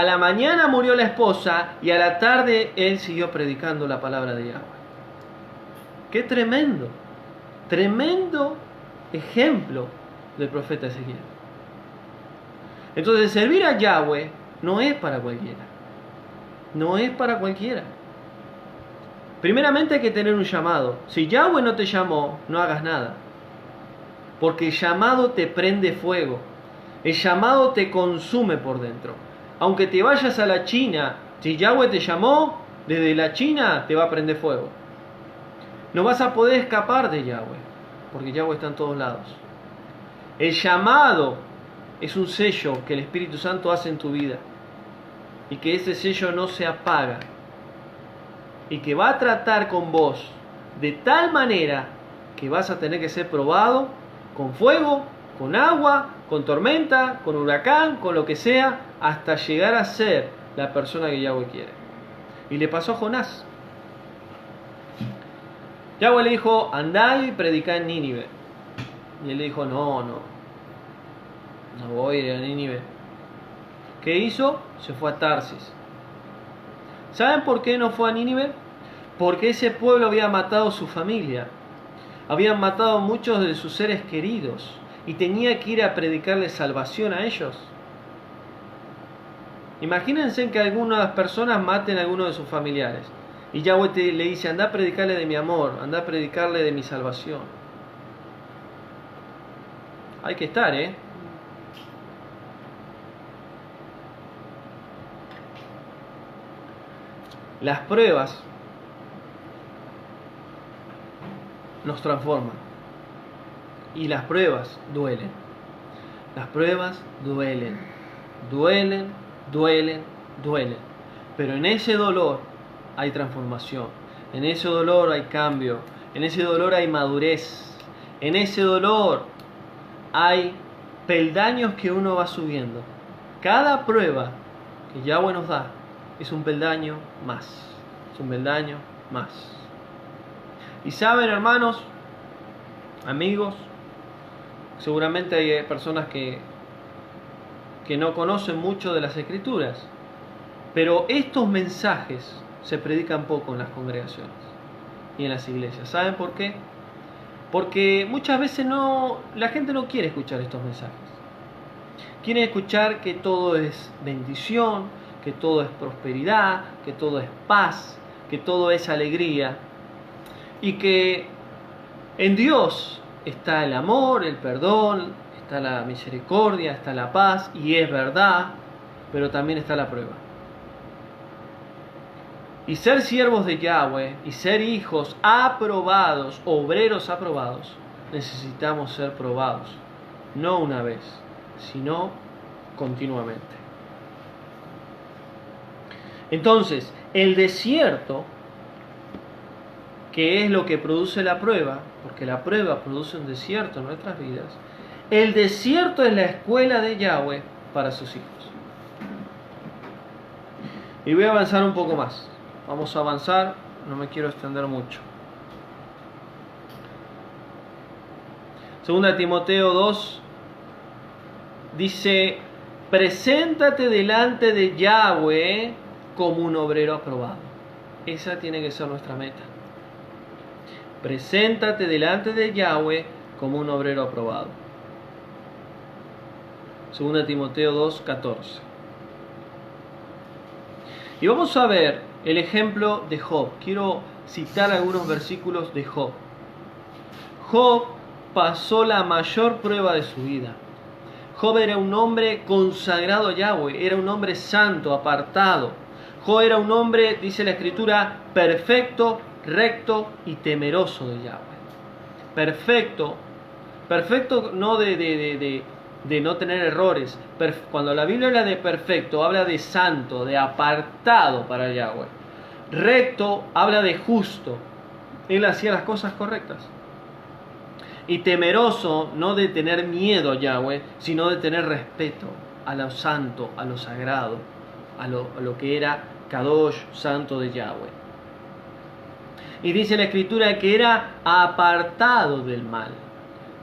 la mañana murió la esposa y a la tarde él siguió predicando la palabra de Yahweh. ¡Qué tremendo! Tremendo ejemplo del profeta Ezequiel. Entonces, servir a Yahweh no es para cualquiera. No es para cualquiera. Primeramente hay que tener un llamado. Si Yahweh no te llamó, no hagas nada. Porque el llamado te prende fuego. El llamado te consume por dentro. Aunque te vayas a la China, si Yahweh te llamó, desde la China te va a prender fuego. No vas a poder escapar de Yahweh, porque Yahweh está en todos lados. El llamado es un sello que el Espíritu Santo hace en tu vida, y que ese sello no se apaga, y que va a tratar con vos de tal manera que vas a tener que ser probado con fuego, con agua, con tormenta, con huracán, con lo que sea, hasta llegar a ser la persona que Yahweh quiere. Y le pasó a Jonás. Yahweh le dijo: andá y predicá en Nínive. Y él le dijo: no voy a ir a Nínive. ¿Qué hizo? Se fue a Tarsis. ¿Saben por qué no fue a Nínive? Porque ese pueblo había matado a su familia. Habían matado a muchos de sus seres queridos. Y tenía que ir a predicarles salvación a ellos. Imagínense que algunas personas maten a alguno de sus familiares. Y Yahweh le dice: anda a predicarle de mi amor, anda a predicarle de mi salvación. Hay que estar, Las pruebas nos transforman. Y las pruebas duelen. Las pruebas duelen. Duelen, duelen, duelen. Pero en ese dolor hay transformación. En ese dolor hay cambio. En ese dolor hay madurez. En ese dolor hay peldaños que uno va subiendo. Cada prueba que Yahweh nos da es un peldaño más. Es un peldaño más. Y saben, hermanos, amigos, seguramente hay personas que no conocen mucho de las Escrituras, pero estos mensajes se predican poco en las congregaciones y en las iglesias. ¿Saben por qué? Porque muchas veces la gente no quiere escuchar estos mensajes. Quiere escuchar que todo es bendición, que todo es prosperidad, que todo es paz, que todo es alegría, y que en Dios está el amor, el perdón, está la misericordia, está la paz, y es verdad, pero también está la prueba. Y ser siervos de Yahweh y ser hijos aprobados, obreros aprobados, necesitamos ser probados, no una vez, sino continuamente. Entonces, el desierto, que es lo que produce la prueba, porque la prueba produce un desierto en nuestras vidas, el desierto es la escuela de Yahweh para sus hijos. Y voy a avanzar un poco más. Vamos a avanzar, no me quiero extender mucho. Segunda Timoteo 2 dice: preséntate delante de Yahweh como un obrero aprobado. Esa tiene que ser nuestra meta. Preséntate delante de Yahweh como un obrero aprobado. Segunda Timoteo 2, 14. Y vamos a ver el ejemplo de Job. Quiero citar algunos versículos de Job. Job pasó la mayor prueba de su vida. Job era un hombre consagrado a Yahweh, era un hombre santo, apartado. Job era un hombre, dice la Escritura, perfecto, recto y temeroso de Yahweh. Perfecto no de no tener errores. Cuando la Biblia habla de perfecto, habla de santo, de apartado para Yahweh. Recto habla de justo. Él hacía las cosas correctas. Y temeroso, no de tener miedo a Yahweh, sino de tener respeto a lo santo, a lo sagrado, a lo que era Kadosh, santo de Yahweh. Y dice la Escritura que era apartado del mal.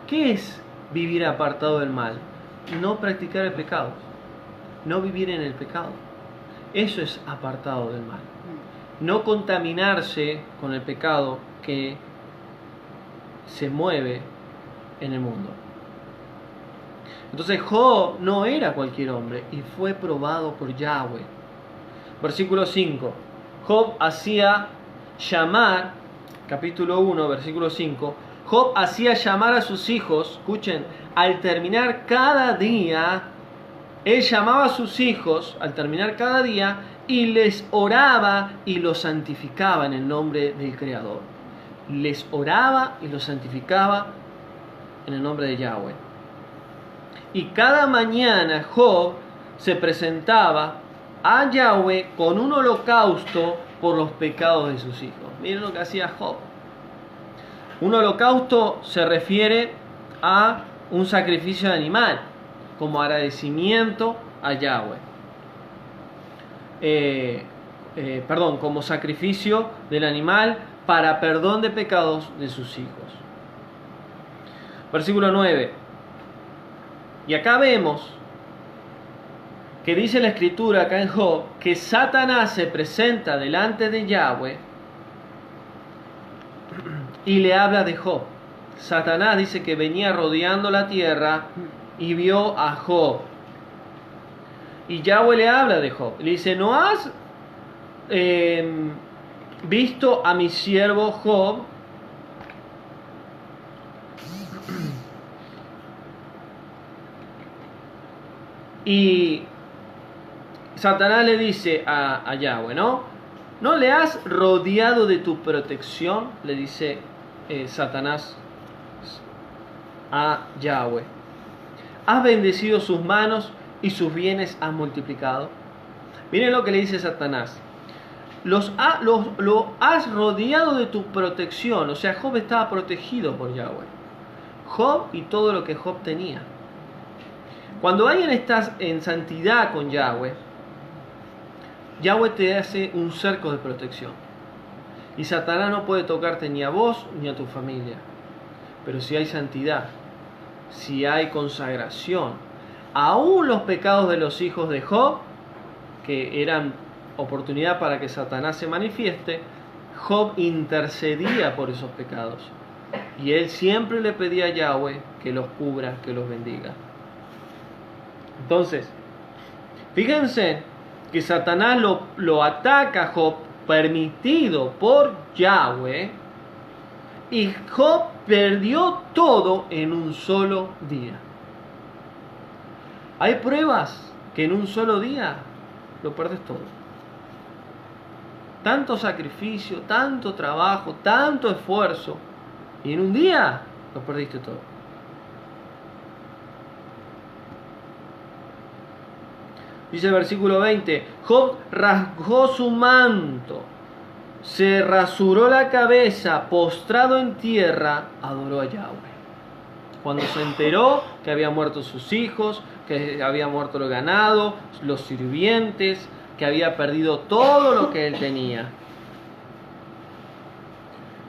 ¿Qué es vivir apartado del mal? No practicar el pecado, no vivir en el pecado. Eso es apartado del mal. No contaminarse con el pecado que se mueve en el mundo. Entonces Job no era cualquier hombre y fue probado por Yahweh. Versículo 5. Job hacía llamar, capítulo 1, versículo 5. Job hacía llamar a sus hijos, escuchen, al terminar cada día, él llamaba a sus hijos al terminar cada día y les oraba y los santificaba en el nombre del Creador. Les oraba y los santificaba en el nombre de Yahweh. Y cada mañana Job se presentaba a Yahweh con un holocausto por los pecados de sus hijos. Miren lo que hacía Job. Un holocausto se refiere a un sacrificio de animal, como agradecimiento a Yahweh. Como sacrificio del animal para perdón de pecados de sus hijos. Versículo 9. Y acá vemos que dice la Escritura acá en Job que Satanás se presenta delante de Yahweh y le habla de Job. Satanás dice que venía rodeando la tierra y vio a Job. Y Yahweh le habla de Job. Le dice: ¿no has visto a mi siervo Job? Y Satanás le dice a Yahweh, ¿no le has rodeado de tu protección? Le dice Satanás a Yahweh. Has bendecido sus manos y sus bienes has multiplicado. Miren lo que le dice Satanás. Lo has rodeado de tu protección. O sea, Job estaba protegido por Yahweh. Job y todo lo que Job tenía. Cuando alguien está en santidad con Yahweh, Yahweh te hace un cerco de protección. Y Satanás no puede tocarte ni a vos ni a tu familia. Pero si hay santidad, si hay consagración, aún los pecados de los hijos de Job, que eran oportunidad para que Satanás se manifieste, Job intercedía por esos pecados. Y él siempre le pedía a Yahweh que los cubra, que los bendiga. Entonces, fíjense que Satanás lo ataca a Job, permitido por Yahweh, y Job perdió todo en un solo día. Hay pruebas que en un solo día lo perdes todo. Tanto sacrificio, tanto trabajo, tanto esfuerzo, y en un día lo perdiste todo. Dice el versículo 20, Job rasgó su manto, se rasuró la cabeza, postrado en tierra, adoró a Yahweh. Cuando se enteró que habían muerto sus hijos, que había muerto el ganado, los sirvientes, que había perdido todo lo que él tenía.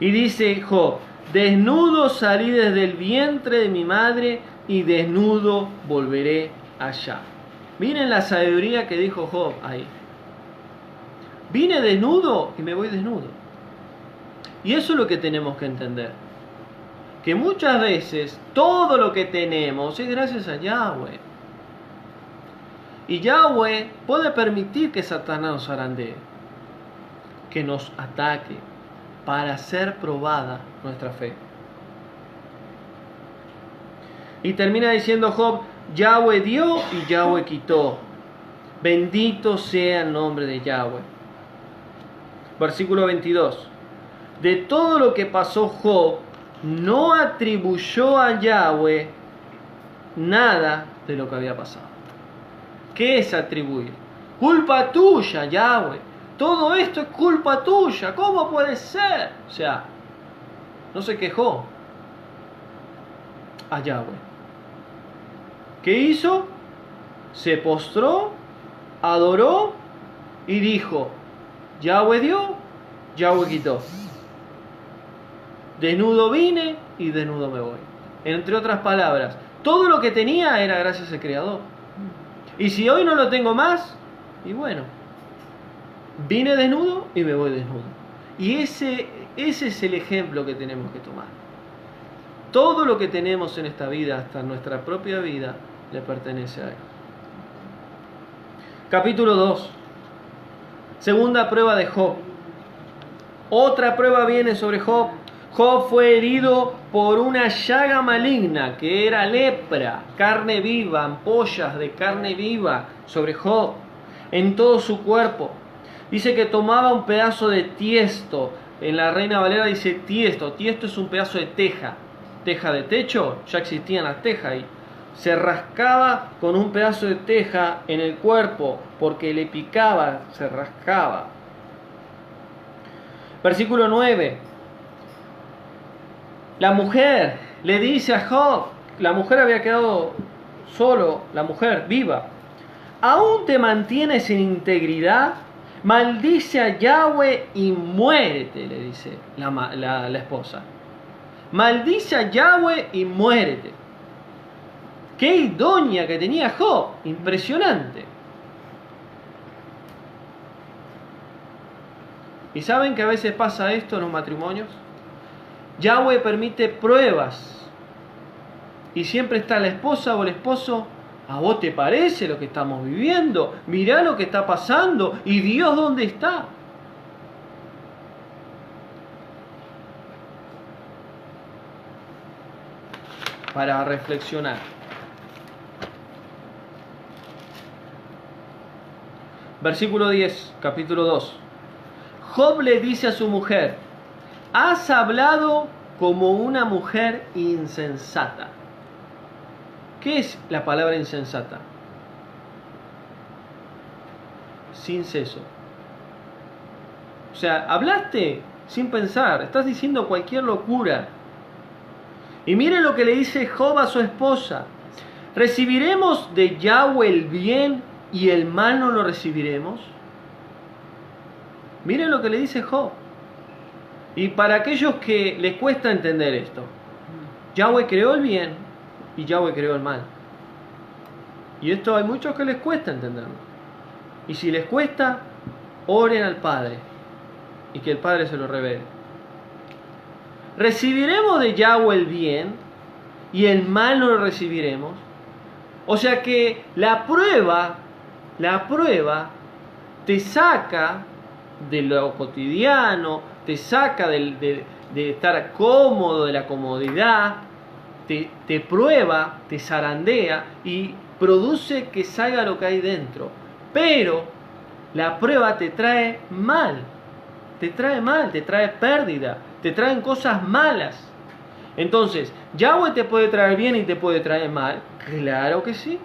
Y dice Job, desnudo salí desde el vientre de mi madre y desnudo volveré allá. Miren la sabiduría que dijo Job ahí. Vine desnudo y me voy desnudo. Y eso es lo que tenemos que entender. Que muchas veces todo lo que tenemos es gracias a Yahweh. Y Yahweh puede permitir que Satanás nos zarandee, que nos ataque, para hacer probada nuestra fe. Y termina diciendo Job, Yahweh dio y Yahweh quitó. Bendito sea el nombre de Yahweh. Versículo 22. De todo lo que pasó Job, no atribuyó a Yahweh nada de lo que había pasado. ¿Qué es atribuir? Culpa tuya, Yahweh. Todo esto es culpa tuya. ¿Cómo puede ser? O sea, no se quejó a Yahweh. ¿Qué hizo? Se postró, adoró y dijo, Yahweh dio, Yahweh quitó. Desnudo vine y desnudo me voy. Entre otras palabras, todo lo que tenía era gracias al Creador. Y si hoy no lo tengo más, y bueno, vine desnudo y me voy desnudo. Y ese es el ejemplo que tenemos que tomar. Todo lo que tenemos en esta vida, hasta nuestra propia vida, le pertenece a Él. Capítulo 2. Segunda prueba de Job. Otra prueba viene sobre Job. Job fue herido por una llaga maligna que era lepra, carne viva, ampollas de carne viva sobre Job, en todo su cuerpo. Dice que tomaba un pedazo de tiesto. En la Reina Valera dice tiesto. Tiesto es un pedazo de teja. Teja de techo, ya existían las tejas ahí. Se rascaba con un pedazo de teja en el cuerpo porque le picaba, se rascaba. Versículo 9. La mujer le dice a Job, la mujer había quedado solo, la mujer viva, ¿aún te mantienes en integridad? Maldice a Yahweh y muérete, le dice la esposa. Maldice a Yahweh y muérete. ¡Qué idónea que tenía Job! Impresionante. ¿Y saben que a veces pasa esto en los matrimonios? Yahweh permite pruebas. Y siempre está la esposa o el esposo. ¿A vos te parece lo que estamos viviendo? Mirá lo que está pasando. ¿Y Dios dónde está? Para reflexionar. Versículo 10, capítulo 2. Job le dice a su mujer, has hablado como una mujer insensata. ¿Qué es la palabra insensata? Sin seso. O sea, hablaste sin pensar, estás diciendo cualquier locura. Y miren lo que le dice Job a su esposa. ¿Recibiremos de Yahweh el bien y el mal no lo recibiremos? Miren lo que le dice Job. Y para aquellos que les cuesta entender esto, Yahweh creó el bien y Yahweh creó el mal. Y esto hay muchos que les cuesta entenderlo. Y si les cuesta, oren al Padre y que el Padre se lo revele. ¿Recibiremos de Yahweh el bien y el mal no lo recibiremos? O sea que la prueba te saca de lo cotidiano, te saca de estar cómodo, de la comodidad, te prueba, te zarandea y produce que salga lo que hay dentro. Pero la prueba te trae mal, te trae pérdida, te traen cosas malas. Entonces, ¿Yahweh te puede traer bien y te puede traer mal? Claro que sí.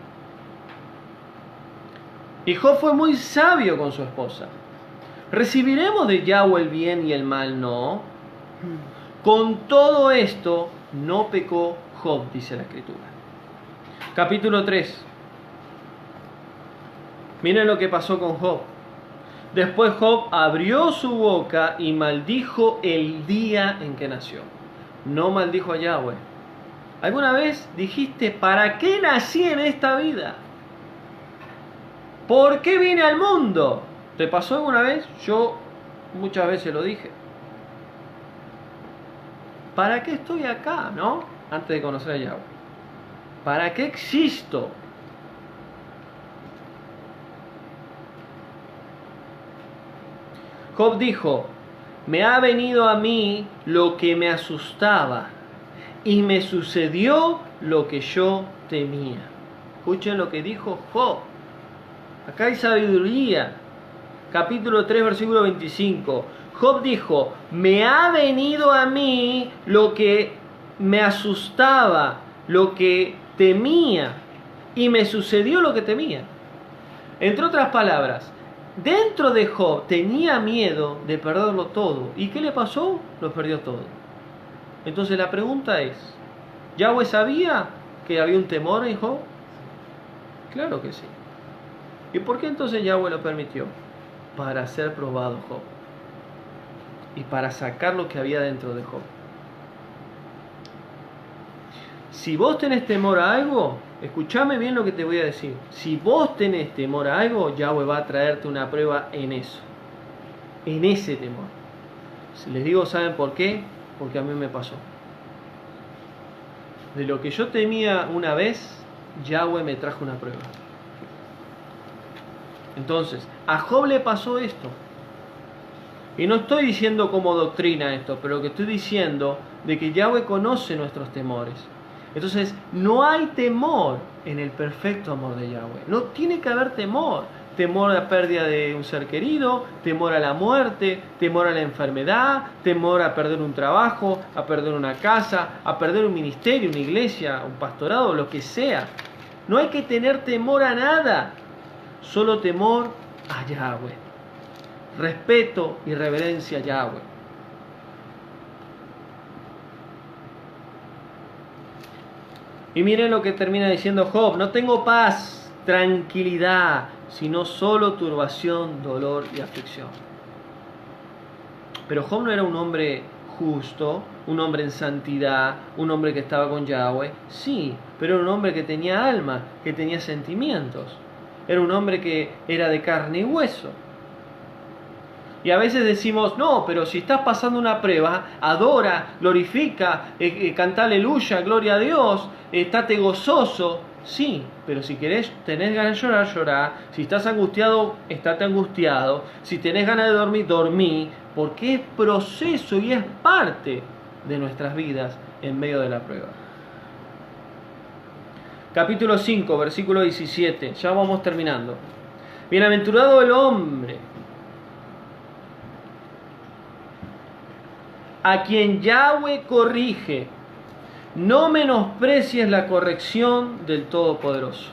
Y Job fue muy sabio con su esposa. ¿Recibiremos de Yahweh el bien y el mal no? Con todo esto no pecó Job, dice la Escritura. Capítulo 3. Miren lo que pasó con Job. Después Job abrió su boca y maldijo el día en que nació. No maldijo a Yahweh. ¿Alguna vez dijiste, ¿para qué nací en esta vida? ¿Por qué vine al mundo? ¿Te pasó alguna vez? Yo muchas veces lo dije. ¿Para qué estoy acá, no? Antes de conocer a Yahweh. ¿Para qué existo? Job dijo, me ha venido a mí lo que me asustaba y me sucedió lo que yo temía. Escuchen lo que dijo Job. Acá hay sabiduría. Capítulo 3, versículo 25. Job dijo, me ha venido a mí lo que me asustaba, lo que temía, y me sucedió lo que temía. Entre otras palabras, dentro de Job tenía miedo de perderlo todo. ¿Y qué le pasó? Lo perdió todo. Entonces la pregunta es, ¿Yahweh sabía que había un temor en Job? Claro que sí. ¿Y por qué entonces Yahweh lo permitió? Para ser probado Job. Y para sacar lo que había dentro de Job. Si vos tenés temor a algo, escúchame bien lo que te voy a decir. Si vos tenés temor a algo, Yahweh va a traerte una prueba en eso. En ese temor. Si les digo, ¿saben por qué? Porque a mí me pasó. De lo que yo temía una vez, Yahweh me trajo una prueba. Entonces, a Job le pasó esto. Y no estoy diciendo como doctrina esto, pero lo que estoy diciendo de que Yahweh conoce nuestros temores. Entonces, no hay temor en el perfecto amor de Yahweh. No tiene que haber temor. Temor a la pérdida de un ser querido, temor a la muerte, temor a la enfermedad, temor a perder un trabajo, a perder una casa, a perder un ministerio, una iglesia, un pastorado, lo que sea. No hay que tener temor a nada, solo temor a Yahweh. Respeto y reverencia a Yahweh. Y miren lo que termina diciendo Job, no tengo paz, tranquilidad, sino solo turbación, dolor y aflicción. Pero Job no era un hombre justo, un hombre en santidad, un hombre que estaba con Yahweh. Sí, pero era un hombre que tenía alma, que tenía sentimientos. Era un hombre que era de carne y hueso. Y a veces decimos, no, pero si estás pasando una prueba, adora, glorifica, canta aleluya, gloria a Dios, estate gozoso. Sí, pero si tenés ganas de llorar, llorá. Si estás angustiado, estate angustiado. Si tenés ganas de dormir, dormí. Porque es proceso y es parte de nuestras vidas en medio de la prueba. Capítulo 5, versículo 17. Ya vamos terminando. Bienaventurado el hombre a quien Yahweh corrige. No menosprecies la corrección del Todopoderoso.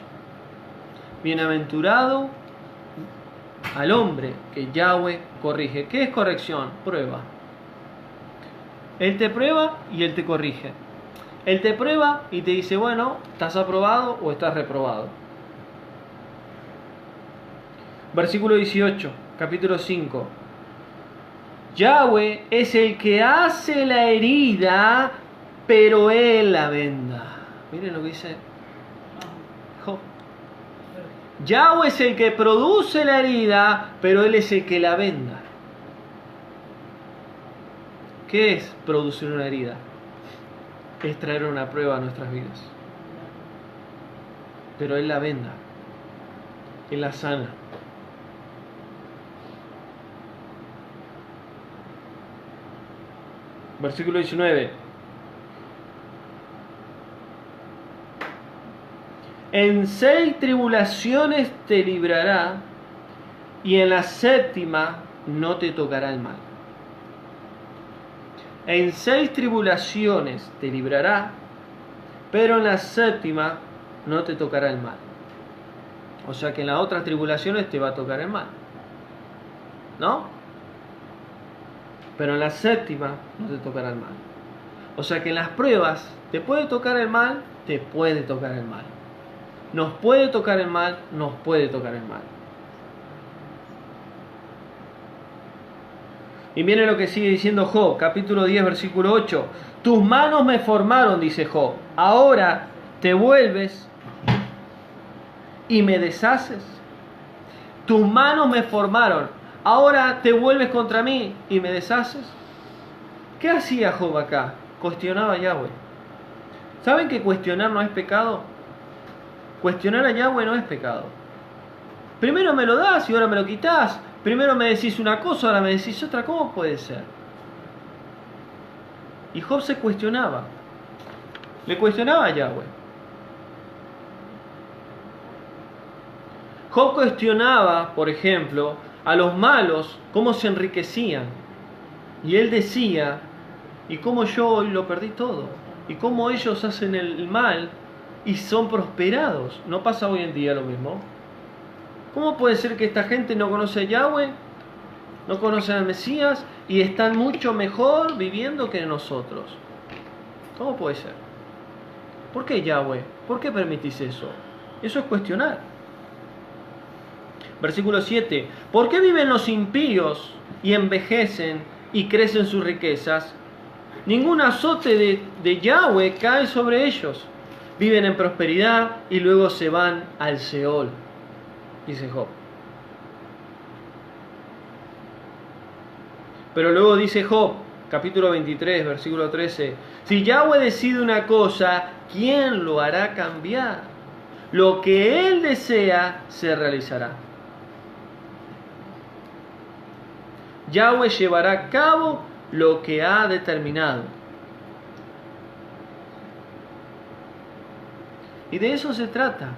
Bienaventurado al hombre que Yahweh corrige. ¿Qué es corrección? Prueba. Él te prueba y Él te corrige. Él te prueba y te dice, bueno, ¿estás aprobado o estás reprobado? Versículo 18, capítulo 5. Yahweh es el que hace la herida, pero Él la venda. Miren lo que dice Job. Yahweh es el que produce la herida, pero Él es el que la venda. ¿Qué es producir una herida? Es traer una prueba a nuestras vidas. Pero Él la venda. Él la sana. Versículo 19. En 6 tribulaciones te librará, y en la 7ª no te tocará el mal. En 6 tribulaciones te librará, pero en la 7ª no te tocará el mal. O sea que en las otras tribulaciones te va a tocar el mal, ¿no? Pero en la 7ª no te tocará el mal. O sea que en las pruebas te puede tocar el mal, te puede tocar el mal. Nos puede tocar el mal, nos puede tocar el mal. Y miren lo que sigue diciendo Job, capítulo 10, versículo 8. Tus manos me formaron, dice Job. Ahora te vuelves y me deshaces. Tus manos me formaron. Ahora te vuelves contra mí y me deshaces. ¿Qué hacía Job acá? Cuestionaba a Yahweh. ¿Saben que cuestionar no es pecado? Cuestionar a Yahweh no es pecado. Primero me lo das y ahora me lo quitas. Primero me decís una cosa, ahora me decís otra. ¿Cómo puede ser? Y Job se cuestionaba. Le cuestionaba a Yahweh. Job cuestionaba, por ejemplo, a los malos cómo se enriquecían. Y él decía, ¿y cómo yo hoy lo perdí todo? ¿Y cómo ellos hacen el mal y son prosperados? ¿No pasa hoy en día lo mismo? ¿Cómo puede ser que esta gente no conoce a Yahweh, no conoce al Mesías y están mucho mejor viviendo que nosotros? ¿Cómo puede ser? ¿Por qué Yahweh? ¿Por qué permitís eso? Eso es cuestionar. Versículo 7. ¿Por qué viven los impíos y envejecen y crecen sus riquezas? Ningún azote de Yahweh cae sobre ellos. Viven en prosperidad y luego se van al Seol, dice Job. Pero luego dice Job, capítulo 23, versículo 13. Si Yahweh decide una cosa, ¿quién lo hará cambiar? Lo que Él desea se realizará. Yahweh llevará a cabo lo que ha determinado. Y de eso se trata.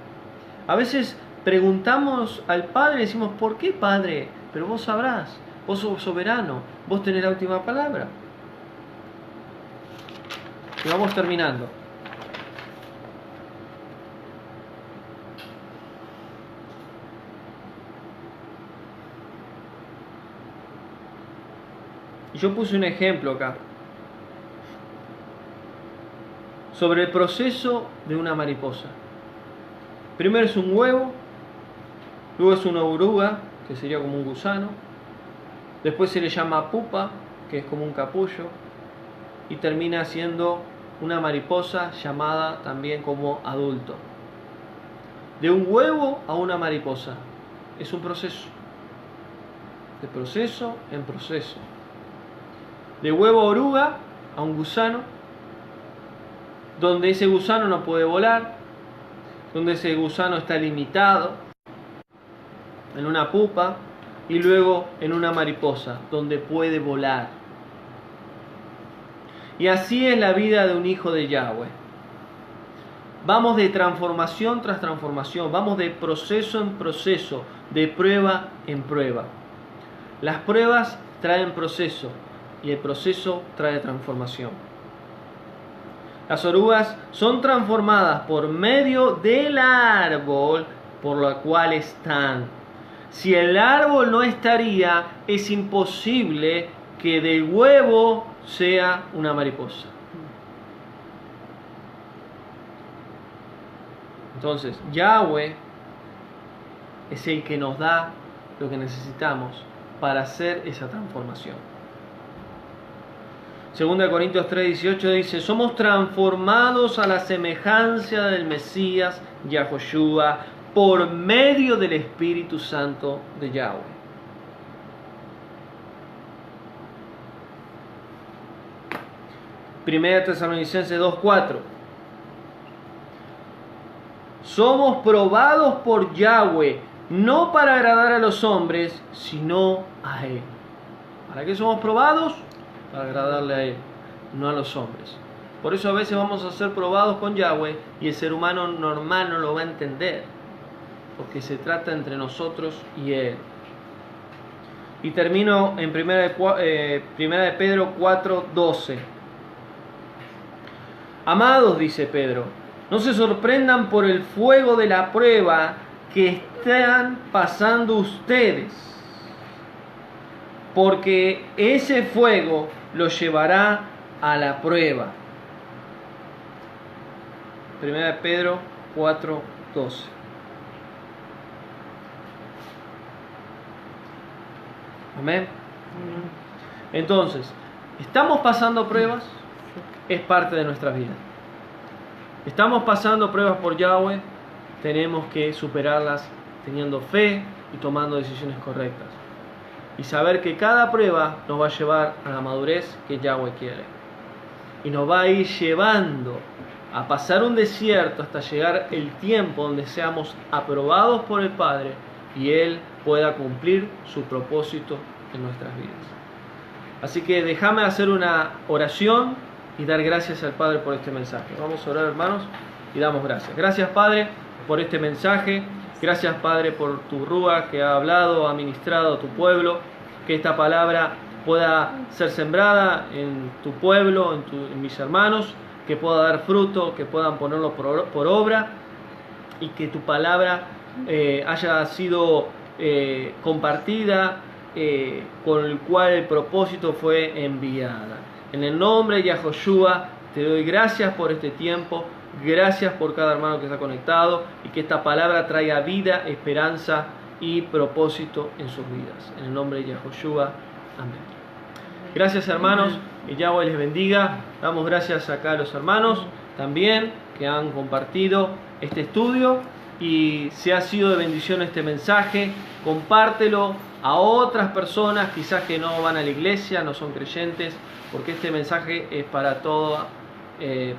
A veces preguntamos al Padre y decimos, ¿por qué, Padre? Pero vos sabrás, vos sos soberano, vos tenés la última palabra. Y vamos terminando. Yo puse un ejemplo acá sobre el proceso de una mariposa. Primero es un huevo, luego es una oruga, que sería como un gusano, después se le llama pupa, que es como un capullo, y termina siendo una mariposa llamada también como adulto. De un huevo a una mariposa es un proceso, de proceso en proceso. De huevo a oruga a un gusano, donde ese gusano no puede volar, donde ese gusano está limitado, en una pupa, y luego en una mariposa, donde puede volar. Y así es la vida de un hijo de Yahweh. Vamos de transformación tras transformación, vamos de proceso en proceso, de prueba en prueba. Las pruebas traen proceso, y el proceso trae transformación. Las orugas son transformadas por medio del árbol por lo cual están. Si el árbol no estaría, es imposible que del huevo sea una mariposa. Entonces, Yahweh es el que nos da lo que necesitamos para hacer esa transformación. 2 Corintios 3:18 dice: somos transformados a la semejanza del Mesías, Yahoshua, por medio del Espíritu Santo de Yahweh. Primera Tesalonicenses 2:4. Somos probados por Yahweh, no para agradar a los hombres, sino a Él. ¿Para qué somos probados? Para agradarle a Él, no a los hombres. Por eso a veces vamos a ser probados con Yahweh y el ser humano normal no lo va a entender, porque se trata entre nosotros y Él. Y termino en primera de Pedro 4:12. Amados, dice Pedro, no se sorprendan por el fuego de la prueba que están pasando ustedes, porque ese fuego los llevará a la prueba. Primera de Pedro 4:12. Amén. Entonces, ¿estamos pasando pruebas? Es parte de nuestra vida. Estamos pasando pruebas por Yahweh, tenemos que superarlas teniendo fe y tomando decisiones correctas. Y saber que cada prueba nos va a llevar a la madurez que Yahweh quiere. Y nos va a ir llevando a pasar un desierto hasta llegar el tiempo donde seamos aprobados por el Padre y Él pueda cumplir su propósito en nuestras vidas. Así que déjame hacer una oración y dar gracias al Padre por este mensaje. Vamos a orar, hermanos, y damos gracias. Gracias, Padre, por este mensaje. Gracias, Padre, por tu Rúa que ha hablado, ha ministrado a tu pueblo. Que esta palabra pueda ser sembrada en tu pueblo, en mis hermanos, que pueda dar fruto, que puedan ponerlo por obra y que tu palabra haya sido compartida con el cual el propósito fue enviada. En el nombre de Yahoshua te doy gracias por este tiempo, gracias por cada hermano que está conectado y que esta palabra traiga vida, esperanza y propósito en sus vidas. En el nombre de Yahoshua, amén. Gracias, hermanos, que Yahweh les bendiga. Damos gracias acá a los hermanos también que han compartido este estudio, y si ha sido de bendición este mensaje, compártelo a otras personas quizás que no van a la iglesia, no son creyentes, porque este mensaje es para toda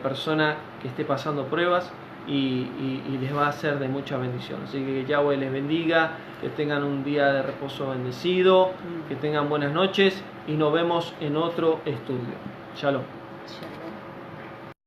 persona que esté pasando pruebas y les va a ser de mucha bendición. Así que Yahweh les bendiga, que tengan un día de reposo bendecido, que tengan buenas noches y nos vemos en otro estudio. Shalom.